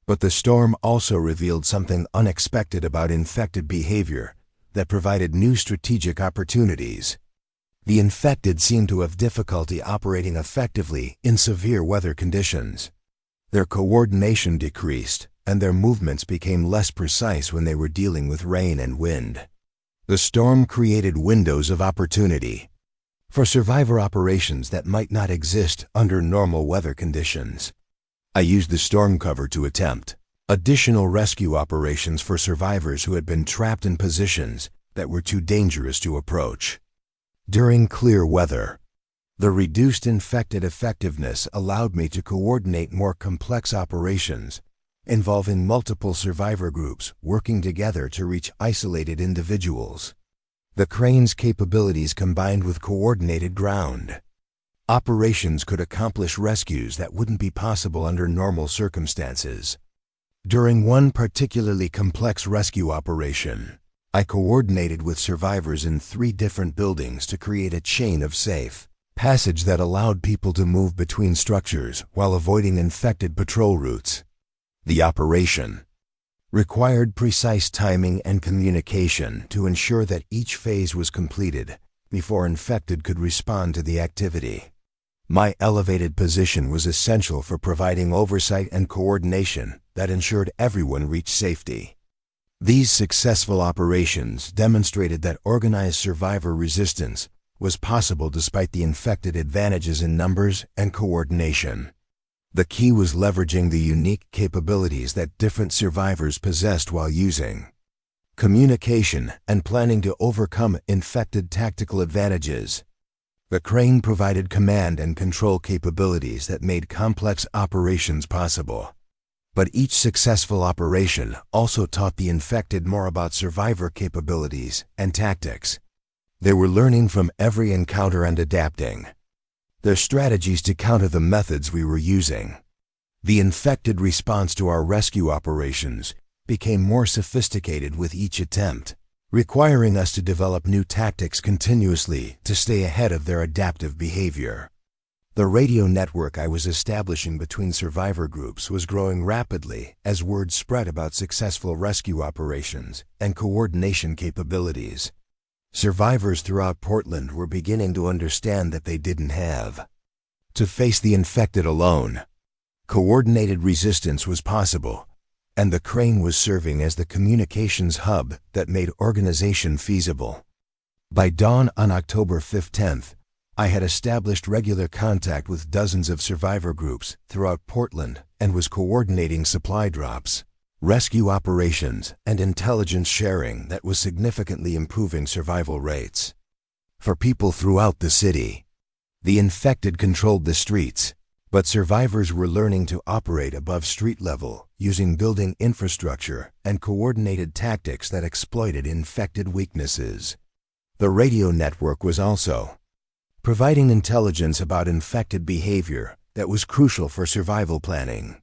But the storm also revealed something unexpected about infected behavior that provided new strategic opportunities. The infected seemed to have difficulty operating effectively in severe weather conditions. Their coordination decreased, and their movements became less precise when they were dealing with rain and wind. The storm created windows of opportunity for survivor operations that might not exist under normal weather conditions. I used the storm cover to attempt additional rescue operations for survivors who had been trapped in positions that were too dangerous to approach. During clear weather, the reduced infected effectiveness allowed me to coordinate more complex operations involving multiple survivor groups working together to reach isolated individuals. The crane's capabilities combined with coordinated ground operations could accomplish rescues that wouldn't be possible under normal circumstances. During one particularly complex rescue operation, I coordinated with survivors in 3 different buildings to create a chain of safe passage that allowed people to move between structures while avoiding infected patrol routes. The operation required precise timing and communication to ensure that each phase was completed before infected could respond to the activity. My elevated position was essential for providing oversight and coordination that ensured everyone reached safety. These successful operations demonstrated that organized survivor resistance was possible despite the infected advantages in numbers and coordination. The key was leveraging the unique capabilities that different survivors possessed while using communication and planning to overcome infected tactical advantages. The crane provided command and control capabilities that made complex operations possible. But each successful operation also taught the infected more about survivor capabilities and tactics. They were learning from every encounter and adapting their strategies to counter the methods we were using. The infected response to our rescue operations became more sophisticated with each attempt, requiring us to develop new tactics continuously to stay ahead of their adaptive behavior. The radio network I was establishing between survivor groups was growing rapidly as word spread about successful rescue operations and coordination capabilities. Survivors throughout Portland were beginning to understand that they didn't have to face the infected alone. Coordinated resistance was possible, and the crane was serving as the communications hub that made organization feasible. By dawn on October 15th, I had established regular contact with dozens of survivor groups throughout Portland and was coordinating supply drops, rescue operations, and intelligence sharing that was significantly improving survival rates. For people throughout the city, the infected controlled the streets, but survivors were learning to operate above street level using building infrastructure and coordinated tactics that exploited infected weaknesses. The radio network was also providing intelligence about infected behavior that was crucial for survival planning.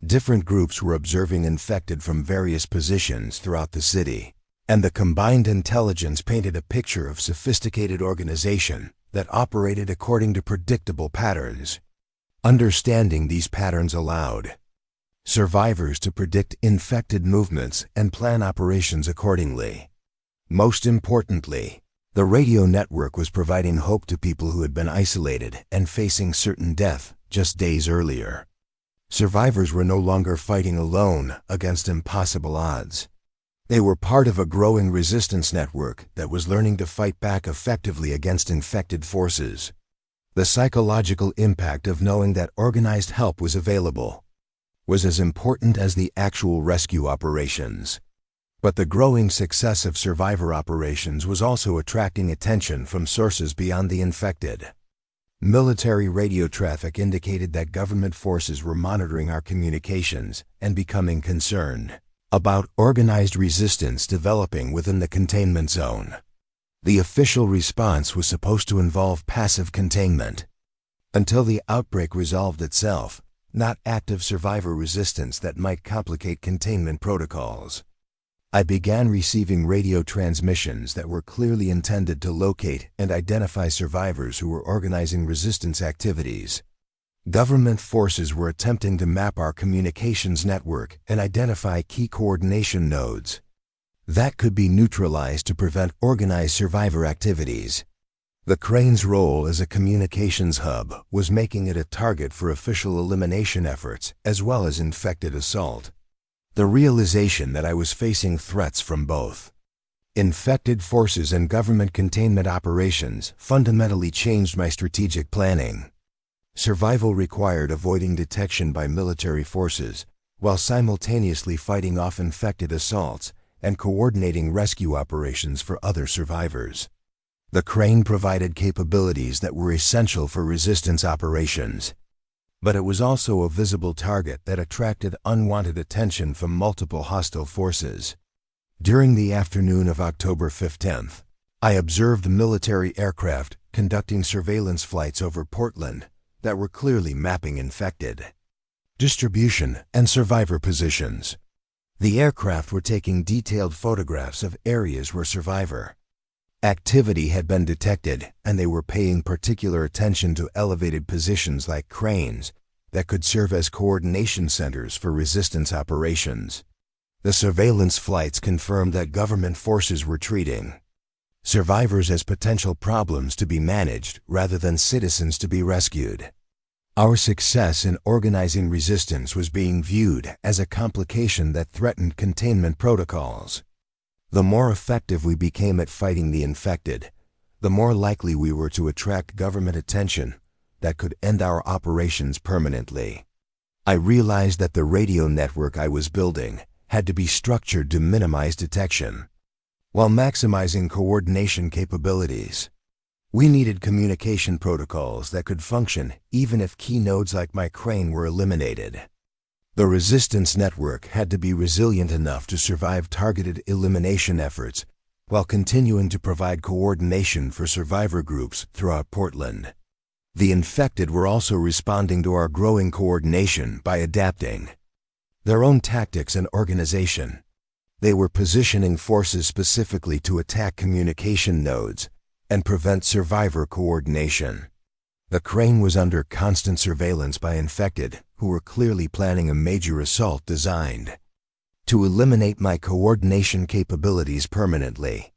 Different groups were observing infected from various positions throughout the city, and the combined intelligence painted a picture of sophisticated organization that operated according to predictable patterns. Understanding these patterns allowed survivors to predict infected movements and plan operations accordingly. Most importantly, the radio network was providing hope to people who had been isolated and facing certain death just days earlier. Survivors were no longer fighting alone against impossible odds. They were part of a growing resistance network that was learning to fight back effectively against infected forces. The psychological impact of knowing that organized help was available was as important as the actual rescue operations. But the growing success of survivor operations was also attracting attention from sources beyond the infected. Military radio traffic indicated that government forces were monitoring our communications and becoming concerned about organized resistance developing within the containment zone. The official response was supposed to involve passive containment until the outbreak resolved itself, not active survivor resistance that might complicate containment protocols. I began receiving radio transmissions that were clearly intended to locate and identify survivors who were organizing resistance activities. Government forces were attempting to map our communications network and identify key coordination nodes that could be neutralized to prevent organized survivor activities. The crane's role as a communications hub was making it a target for official elimination efforts as well as infected assault. The realization that I was facing threats from both infected forces and government containment operations fundamentally changed my strategic planning. Survival required avoiding detection by military forces while simultaneously fighting off infected assaults and coordinating rescue operations for other survivors. The crane provided capabilities that were essential for resistance operations, but it was also a visible target that attracted unwanted attention from multiple hostile forces. During the afternoon of October 15th, I observed military aircraft conducting surveillance flights over Portland that were clearly mapping infected distribution and survivor positions. The aircraft were taking detailed photographs of areas where survivor activity had been detected, and they were paying particular attention to elevated positions like cranes that could serve as coordination centers for resistance operations. The surveillance flights confirmed that government forces were treating survivors as potential problems to be managed rather than citizens to be rescued. Our success in organizing resistance was being viewed as a complication that threatened containment protocols. The more effective we became at fighting the infected, the more likely we were to attract government attention that could end our operations permanently. I realized that the radio network I was building had to be structured to minimize detection, while maximizing coordination capabilities. We needed communication protocols that could function even if key nodes like my crane were eliminated. The resistance network had to be resilient enough to survive targeted elimination efforts while continuing to provide coordination for survivor groups throughout Portland. The infected were also responding to our growing coordination by adapting their own tactics and organization. They were positioning forces specifically to attack communication nodes and prevent survivor coordination. The crane was under constant surveillance by infected who were clearly planning a major assault designed to eliminate my coordination capabilities permanently.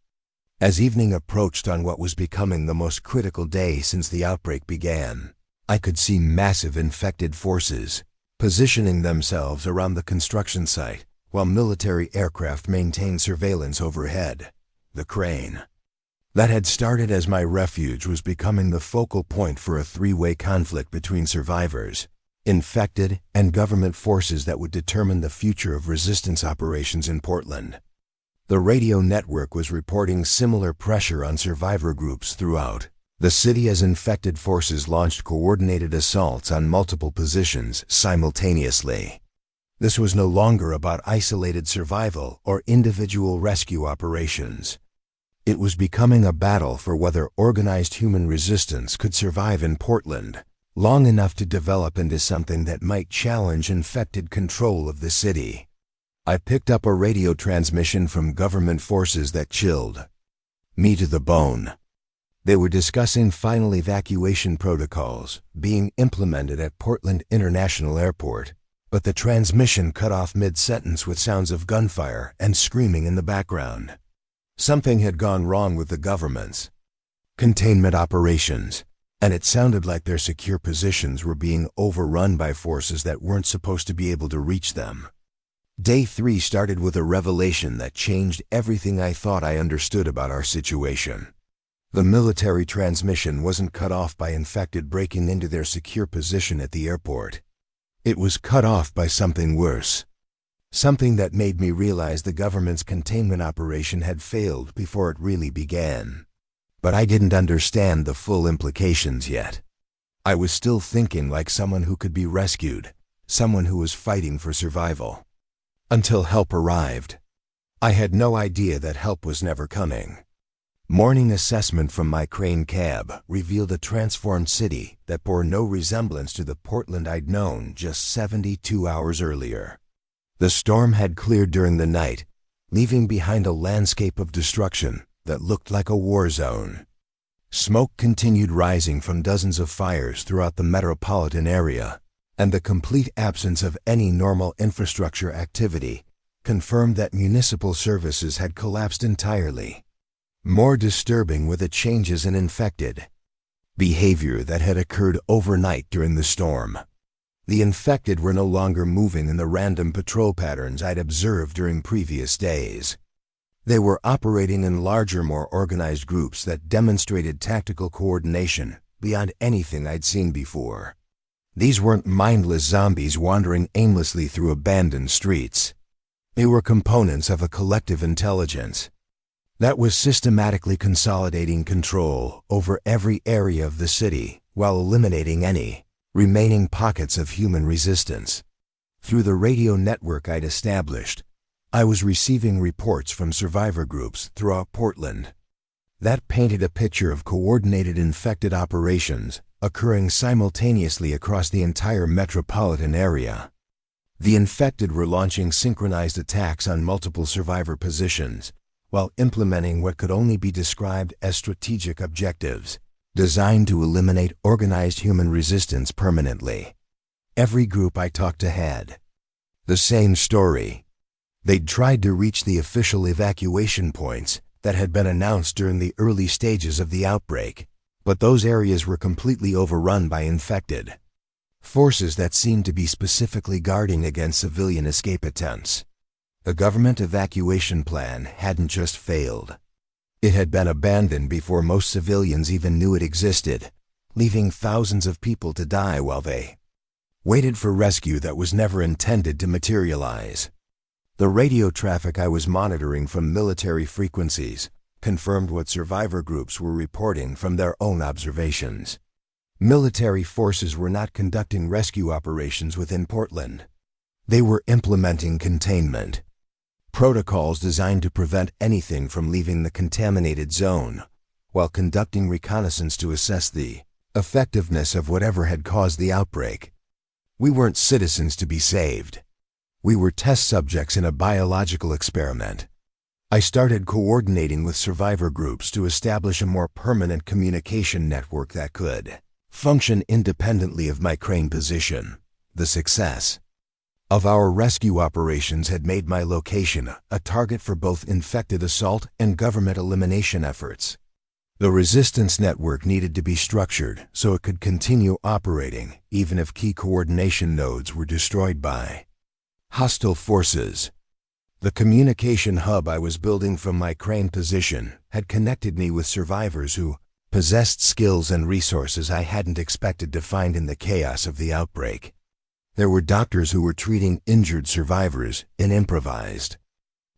As evening approached on what was becoming the most critical day since the outbreak began, I could see massive infected forces positioning themselves around the construction site while military aircraft maintained surveillance overhead. The crane that had started as my refuge was becoming the focal point for a three-way conflict between survivors, infected, and government forces that would determine the future of resistance operations in Portland. The radio network was reporting similar pressure on survivor groups throughout the city as infected forces launched coordinated assaults on multiple positions simultaneously. This was no longer about isolated survival or individual rescue operations. It was becoming a battle for whether organized human resistance could survive in Portland long enough to develop into something that might challenge infected control of the city. I picked up a radio transmission from government forces that chilled me to the bone. They were discussing final evacuation protocols being implemented at Portland International Airport, but the transmission cut off mid-sentence with sounds of gunfire and screaming in the background. Something had gone wrong with the government's containment operations, and it sounded like their secure positions were being overrun by forces that weren't supposed to be able to reach them. Day 3 started with a revelation that changed everything I thought I understood about our situation. The military transmission wasn't cut off by infected breaking into their secure position at the airport. It was cut off by something worse. Something that made me realize the government's containment operation had failed before it really began. But I didn't understand the full implications yet. I was still thinking like someone who could be rescued, someone who was fighting for survival. Until help arrived. I had no idea that help was never coming. Morning assessment from my crane cab revealed a transformed city that bore no resemblance to the Portland I'd known just 72 hours earlier. The storm had cleared during the night, leaving behind a landscape of destruction that looked like a war zone. Smoke continued rising from dozens of fires throughout the metropolitan area, and the complete absence of any normal infrastructure activity confirmed that municipal services had collapsed entirely. More disturbing were the changes in infected behavior that had occurred overnight during the storm. The infected were no longer moving in the random patrol patterns I'd observed during previous days. They were operating in larger, more organized groups that demonstrated tactical coordination beyond anything I'd seen before. These weren't mindless zombies wandering aimlessly through abandoned streets. They were components of a collective intelligence that was systematically consolidating control over every area of the city while eliminating any remaining pockets of human resistance. Through the radio network I'd established, I was receiving reports from survivor groups throughout Portland. That painted a picture of coordinated infected operations occurring simultaneously across the entire metropolitan area. The infected were launching synchronized attacks on multiple survivor positions, while implementing what could only be described as strategic objectives, designed to eliminate organized human resistance permanently. Every group I talked to had the same story. They'd tried to reach the official evacuation points that had been announced during the early stages of the outbreak, but those areas were completely overrun by infected forces that seemed to be specifically guarding against civilian escape attempts. The government evacuation plan hadn't just failed. It had been abandoned before most civilians even knew it existed, leaving thousands of people to die while they waited for rescue that was never intended to materialize. The radio traffic I was monitoring from military frequencies confirmed what survivor groups were reporting from their own observations. Military forces were not conducting rescue operations within Portland. They were implementing containment protocols designed to prevent anything from leaving the contaminated zone, while conducting reconnaissance to assess the effectiveness of whatever had caused the outbreak. We weren't citizens to be saved. We were test subjects in a biological experiment. I started coordinating with survivor groups to establish a more permanent communication network that could function independently of my crane position. The success of our rescue operations had made my location a target for both infected assault and government elimination efforts. The resistance network needed to be structured so it could continue operating even if key coordination nodes were destroyed by hostile forces. The communication hub I was building from my crane position had connected me with survivors who possessed skills and resources I hadn't expected to find in the chaos of the outbreak. There were doctors who were treating injured survivors in improvised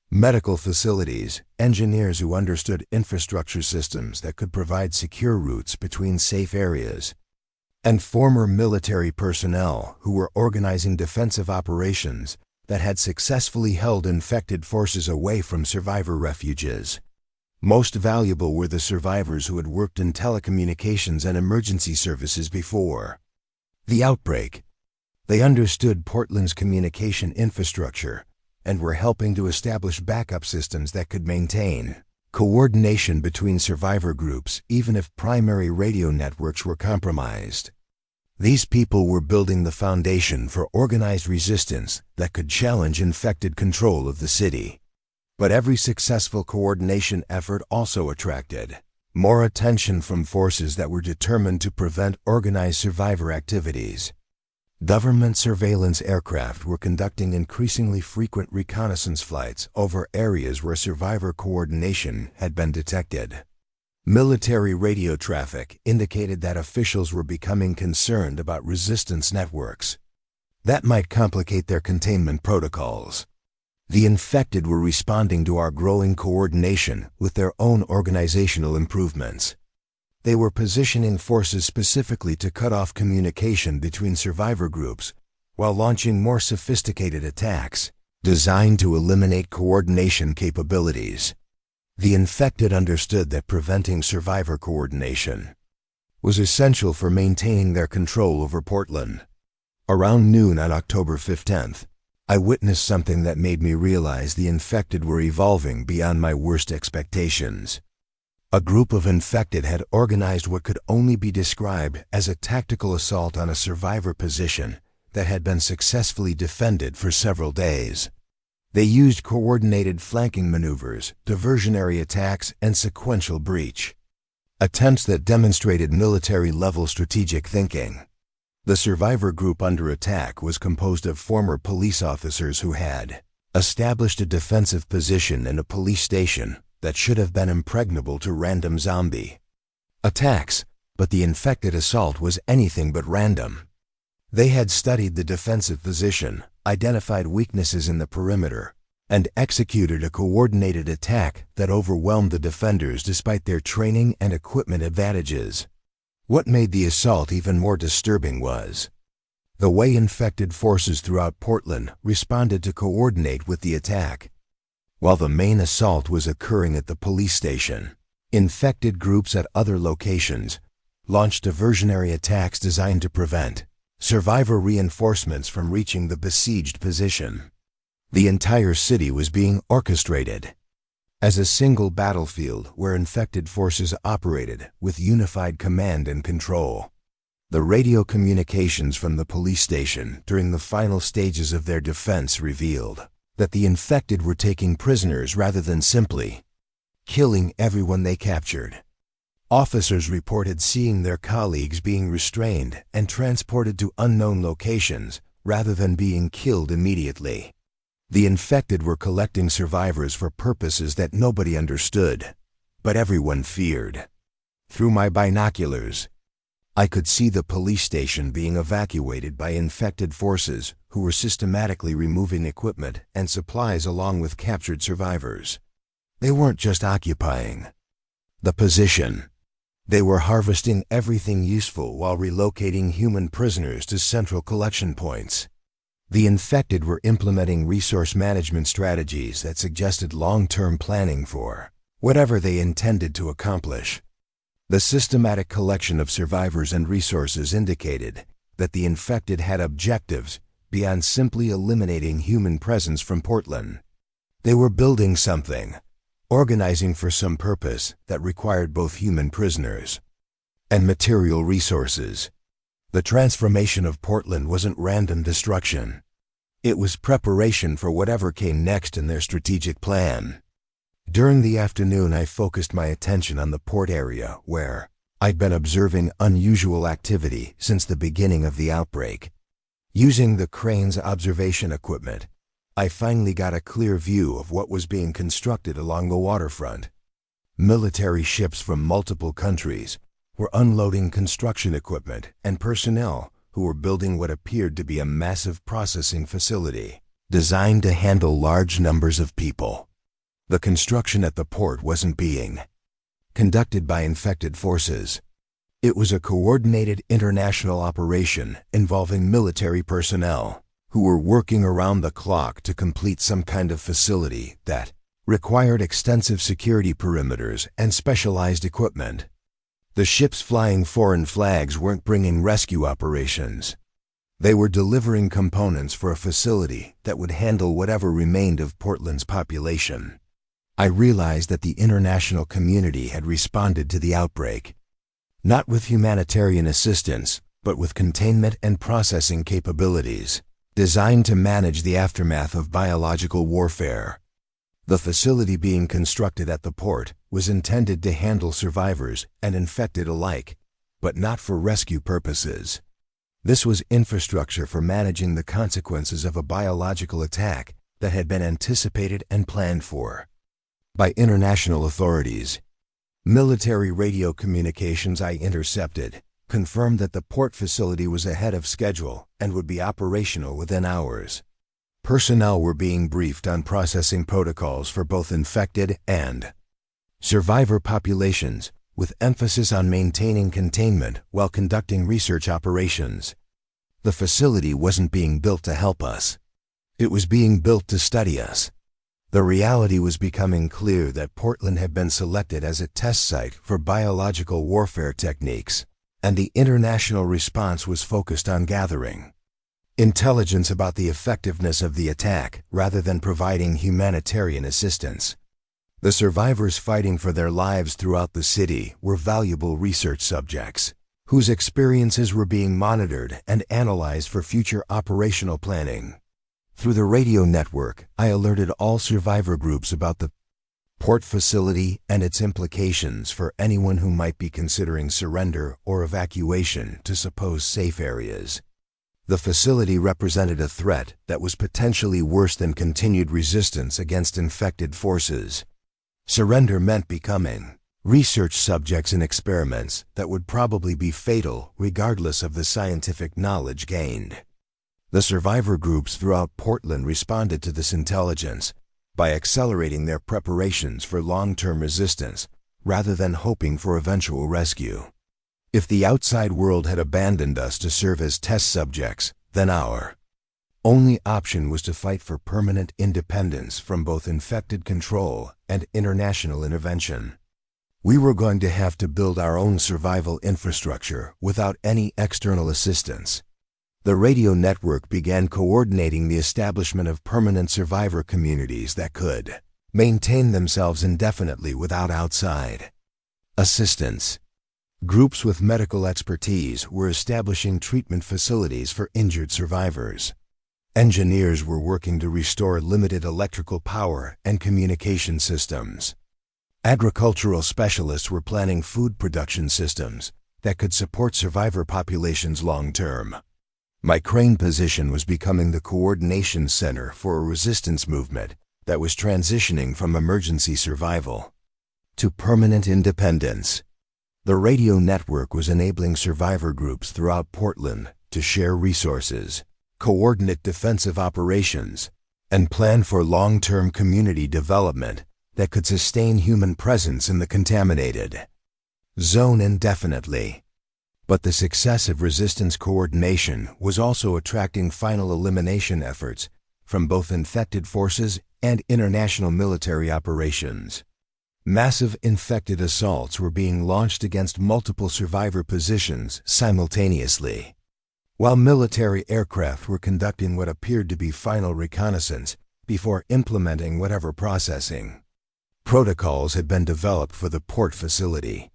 medical facilities, engineers who understood infrastructure systems that could provide secure routes between safe areas, and former military personnel who were organizing defensive operations that had successfully held infected forces away from survivor refuges. Most valuable were the survivors who had worked in telecommunications and emergency services before the outbreak. They understood Portland's communication infrastructure and were helping to establish backup systems that could maintain coordination between survivor groups even if primary radio networks were compromised. These people were building the foundation for organized resistance that could challenge infected control of the city. But every successful coordination effort also attracted more attention from forces that were determined to prevent organized survivor activities. Government surveillance aircraft were conducting increasingly frequent reconnaissance flights over areas where survivor coordination had been detected. Military radio traffic indicated that officials were becoming concerned about resistance networks. That might complicate their containment protocols. The infected were responding to our growing coordination with their own organizational improvements. They were positioning forces specifically to cut off communication between survivor groups while launching more sophisticated attacks designed to eliminate coordination capabilities. The infected understood that preventing survivor coordination was essential for maintaining their control over Portland. Around noon on October 15th, I witnessed something that made me realize the infected were evolving beyond my worst expectations. A group of infected had organized what could only be described as a tactical assault on a survivor position that had been successfully defended for several days. They used coordinated flanking maneuvers, diversionary attacks, and sequential breach. Attempts that demonstrated military-level strategic thinking. The survivor group under attack was composed of former police officers who had established a defensive position in a police station that should have been impregnable to random zombie attacks, but the infected assault was anything but random. They had studied the defensive position, identified weaknesses in the perimeter, and executed a coordinated attack that overwhelmed the defenders despite their training and equipment advantages. What made the assault even more disturbing was the way infected forces throughout Portland responded to coordinate with the attack. While the main assault was occurring at the police station, infected groups at other locations launched diversionary attacks designed to prevent survivor reinforcements from reaching the besieged position. The entire city was being orchestrated as a single battlefield where infected forces operated with unified command and control. The radio communications from the police station during the final stages of their defense revealed that the infected were taking prisoners rather than simply killing everyone they captured. Officers reported seeing their colleagues being restrained and transported to unknown locations rather than being killed immediately. The infected were collecting survivors for purposes that nobody understood, but everyone feared. Through my binoculars, I could see the police station being evacuated by infected forces who were systematically removing equipment and supplies along with captured survivors. They weren't just occupying the position. They were harvesting everything useful while relocating human prisoners to central collection points. The infected were implementing resource management strategies that suggested long-term planning for whatever they intended to accomplish. The systematic collection of survivors and resources indicated that the infected had objectives beyond simply eliminating human presence from Portland. They were building something, organizing for some purpose that required both human prisoners and material resources. The transformation of Portland wasn't random destruction. It was preparation for whatever came next in their strategic plan. During the afternoon, I focused my attention on the port area where I'd been observing unusual activity since the beginning of the outbreak. Using the crane's observation equipment, I finally got a clear view of what was being constructed along the waterfront. Military ships from multiple countries were unloading construction equipment and personnel who were building what appeared to be a massive processing facility designed to handle large numbers of people. The construction at the port wasn't being conducted by infected forces. It was a coordinated international operation involving military personnel who were working around the clock to complete some kind of facility that required extensive security perimeters and specialized equipment. The ships flying foreign flags weren't bringing rescue operations. They were delivering components for a facility that would handle whatever remained of Portland's population. I realized that the international community had responded to the outbreak, not with humanitarian assistance, but with containment and processing capabilities designed to manage the aftermath of biological warfare. The facility being constructed at the port was intended to handle survivors and infected alike, but not for rescue purposes. This was infrastructure for managing the consequences of a biological attack that had been anticipated and planned for by international authorities. Military radio communications I intercepted confirmed that the port facility was ahead of schedule and would be operational within hours. Personnel were being briefed on processing protocols for both infected and survivor populations, with emphasis on maintaining containment while conducting research operations. The facility wasn't being built to help us. It was being built to study us. The reality was becoming clear that Portland had been selected as a test site for biological warfare techniques, and the international response was focused on gathering intelligence about the effectiveness of the attack rather than providing humanitarian assistance. The survivors fighting for their lives throughout the city were valuable research subjects, whose experiences were being monitored and analyzed for future operational planning. Through the radio network, I alerted all survivor groups about the port facility and its implications for anyone who might be considering surrender or evacuation to supposed safe areas. The facility represented a threat that was potentially worse than continued resistance against infected forces. Surrender meant becoming research subjects in experiments that would probably be fatal regardless of the scientific knowledge gained. The survivor groups throughout Portland responded to this intelligence by accelerating their preparations for long-term resistance rather than hoping for eventual rescue. If the outside world had abandoned us to serve as test subjects, then our only option was to fight for permanent independence from both infected control and international intervention. We were going to have to build our own survival infrastructure without any external assistance. The radio network began coordinating the establishment of permanent survivor communities that could maintain themselves indefinitely without outside assistance. Groups with medical expertise were establishing treatment facilities for injured survivors. Engineers were working to restore limited electrical power and communication systems. Agricultural specialists were planning food production systems that could support survivor populations long-term. My crane position was becoming the coordination center for a resistance movement that was transitioning from emergency survival to permanent independence. The radio network was enabling survivor groups throughout Portland to share resources, coordinate defensive operations, and plan for long-term community development that could sustain human presence in the contaminated zone indefinitely. But the success of resistance coordination was also attracting final elimination efforts from both infected forces and international military operations. Massive infected assaults were being launched against multiple survivor positions simultaneously, while military aircraft were conducting what appeared to be final reconnaissance before implementing whatever processing protocols had been developed for the port facility.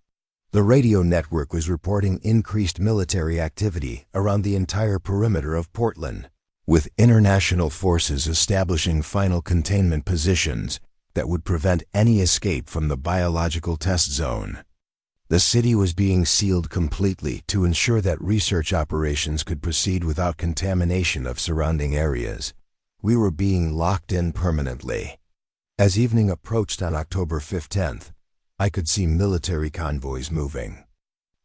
The radio network was reporting increased military activity around the entire perimeter of Portland, with international forces establishing final containment positions that would prevent any escape from the biological test zone. The city was being sealed completely to ensure that research operations could proceed without contamination of surrounding areas. We were being locked in permanently. As evening approached on October 15th, I could see military convoys moving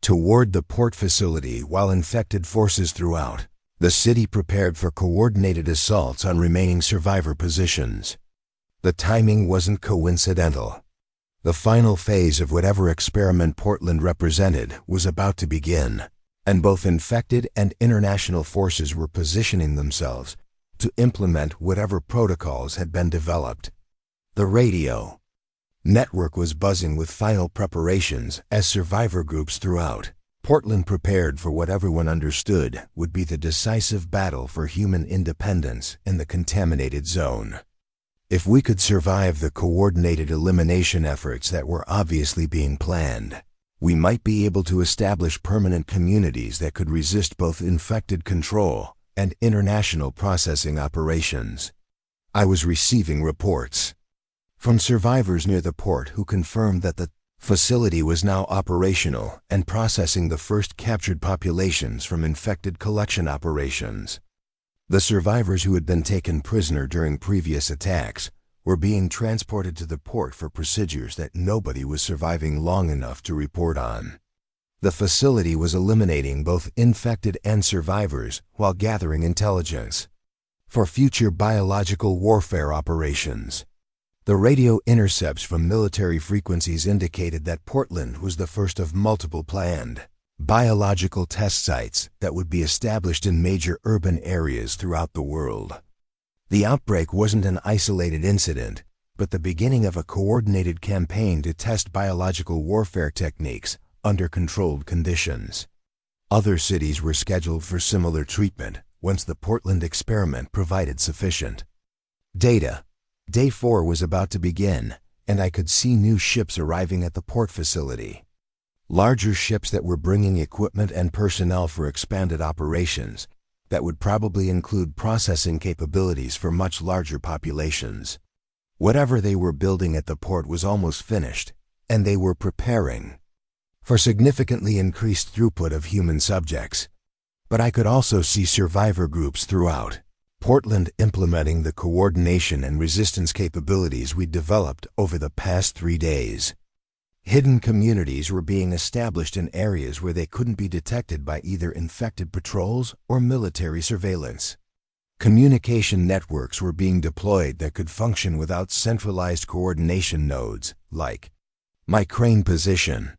toward the port facility while infected forces throughout the city prepared for coordinated assaults on remaining survivor positions. The timing wasn't coincidental. The final phase of whatever experiment Portland represented was about to begin, and both infected and international forces were positioning themselves to implement whatever protocols had been developed. The radio network was buzzing with final preparations as survivor groups throughout Portland prepared for what everyone understood would be the decisive battle for human independence in the contaminated zone. If we could survive the coordinated elimination efforts that were obviously being planned, we might be able to establish permanent communities that could resist both infected control and international processing operations. I was receiving reports from survivors near the port who confirmed that the facility was now operational and processing the first captured populations from infected collection operations. The survivors who had been taken prisoner during previous attacks were being transported to the port for procedures that nobody was surviving long enough to report on. The facility was eliminating both infected and survivors while gathering intelligence for future biological warfare operations. The radio intercepts from military frequencies indicated that Portland was the first of multiple planned biological test sites that would be established in major urban areas throughout the world. The outbreak wasn't an isolated incident, but the beginning of a coordinated campaign to test biological warfare techniques under controlled conditions. Other cities were scheduled for similar treatment once the Portland experiment provided sufficient data. Day 4 was about to begin, and I could see new ships arriving at the port facility. Larger ships that were bringing equipment and personnel for expanded operations that would probably include processing capabilities for much larger populations. Whatever they were building at the port was almost finished, and they were preparing for significantly increased throughput of human subjects. But I could also see survivor groups throughout Portland implementing the coordination and resistance capabilities we developed over the past 3 days. Hidden communities were being established in areas where they couldn't be detected by either infected patrols or military surveillance. Communication networks were being deployed that could function without centralized coordination nodes, like my crane position.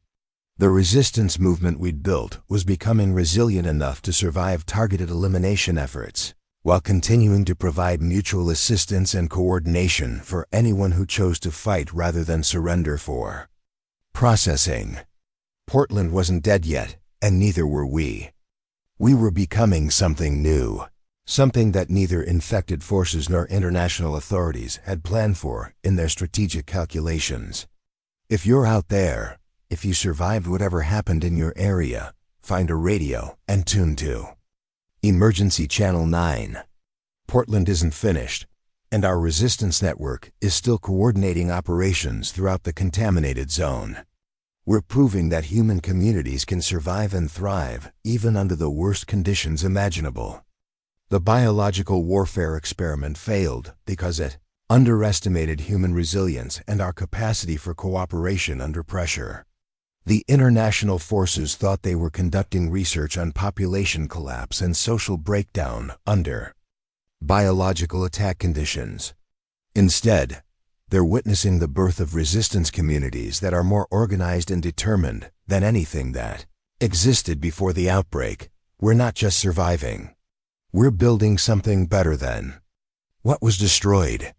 The resistance movement we'd built was becoming resilient enough to survive targeted elimination efforts, while continuing to provide mutual assistance and coordination for anyone who chose to fight rather than surrender for processing. Portland wasn't dead yet, and neither were we. We were becoming something new, something that neither infected forces nor international authorities had planned for in their strategic calculations. If you're out there, if you survived whatever happened in your area, find a radio and tune to Emergency Channel 9. Portland isn't finished, and our resistance network is still coordinating operations throughout the contaminated zone. We're proving that human communities can survive and thrive even under the worst conditions imaginable. The biological warfare experiment failed because it underestimated human resilience and our capacity for cooperation under pressure. The international forces thought they were conducting research on population collapse and social breakdown under biological attack conditions. Instead, they're witnessing the birth of resistance communities that are more organized and determined than anything that existed before the outbreak. We're not just surviving. We're building something better than what was destroyed.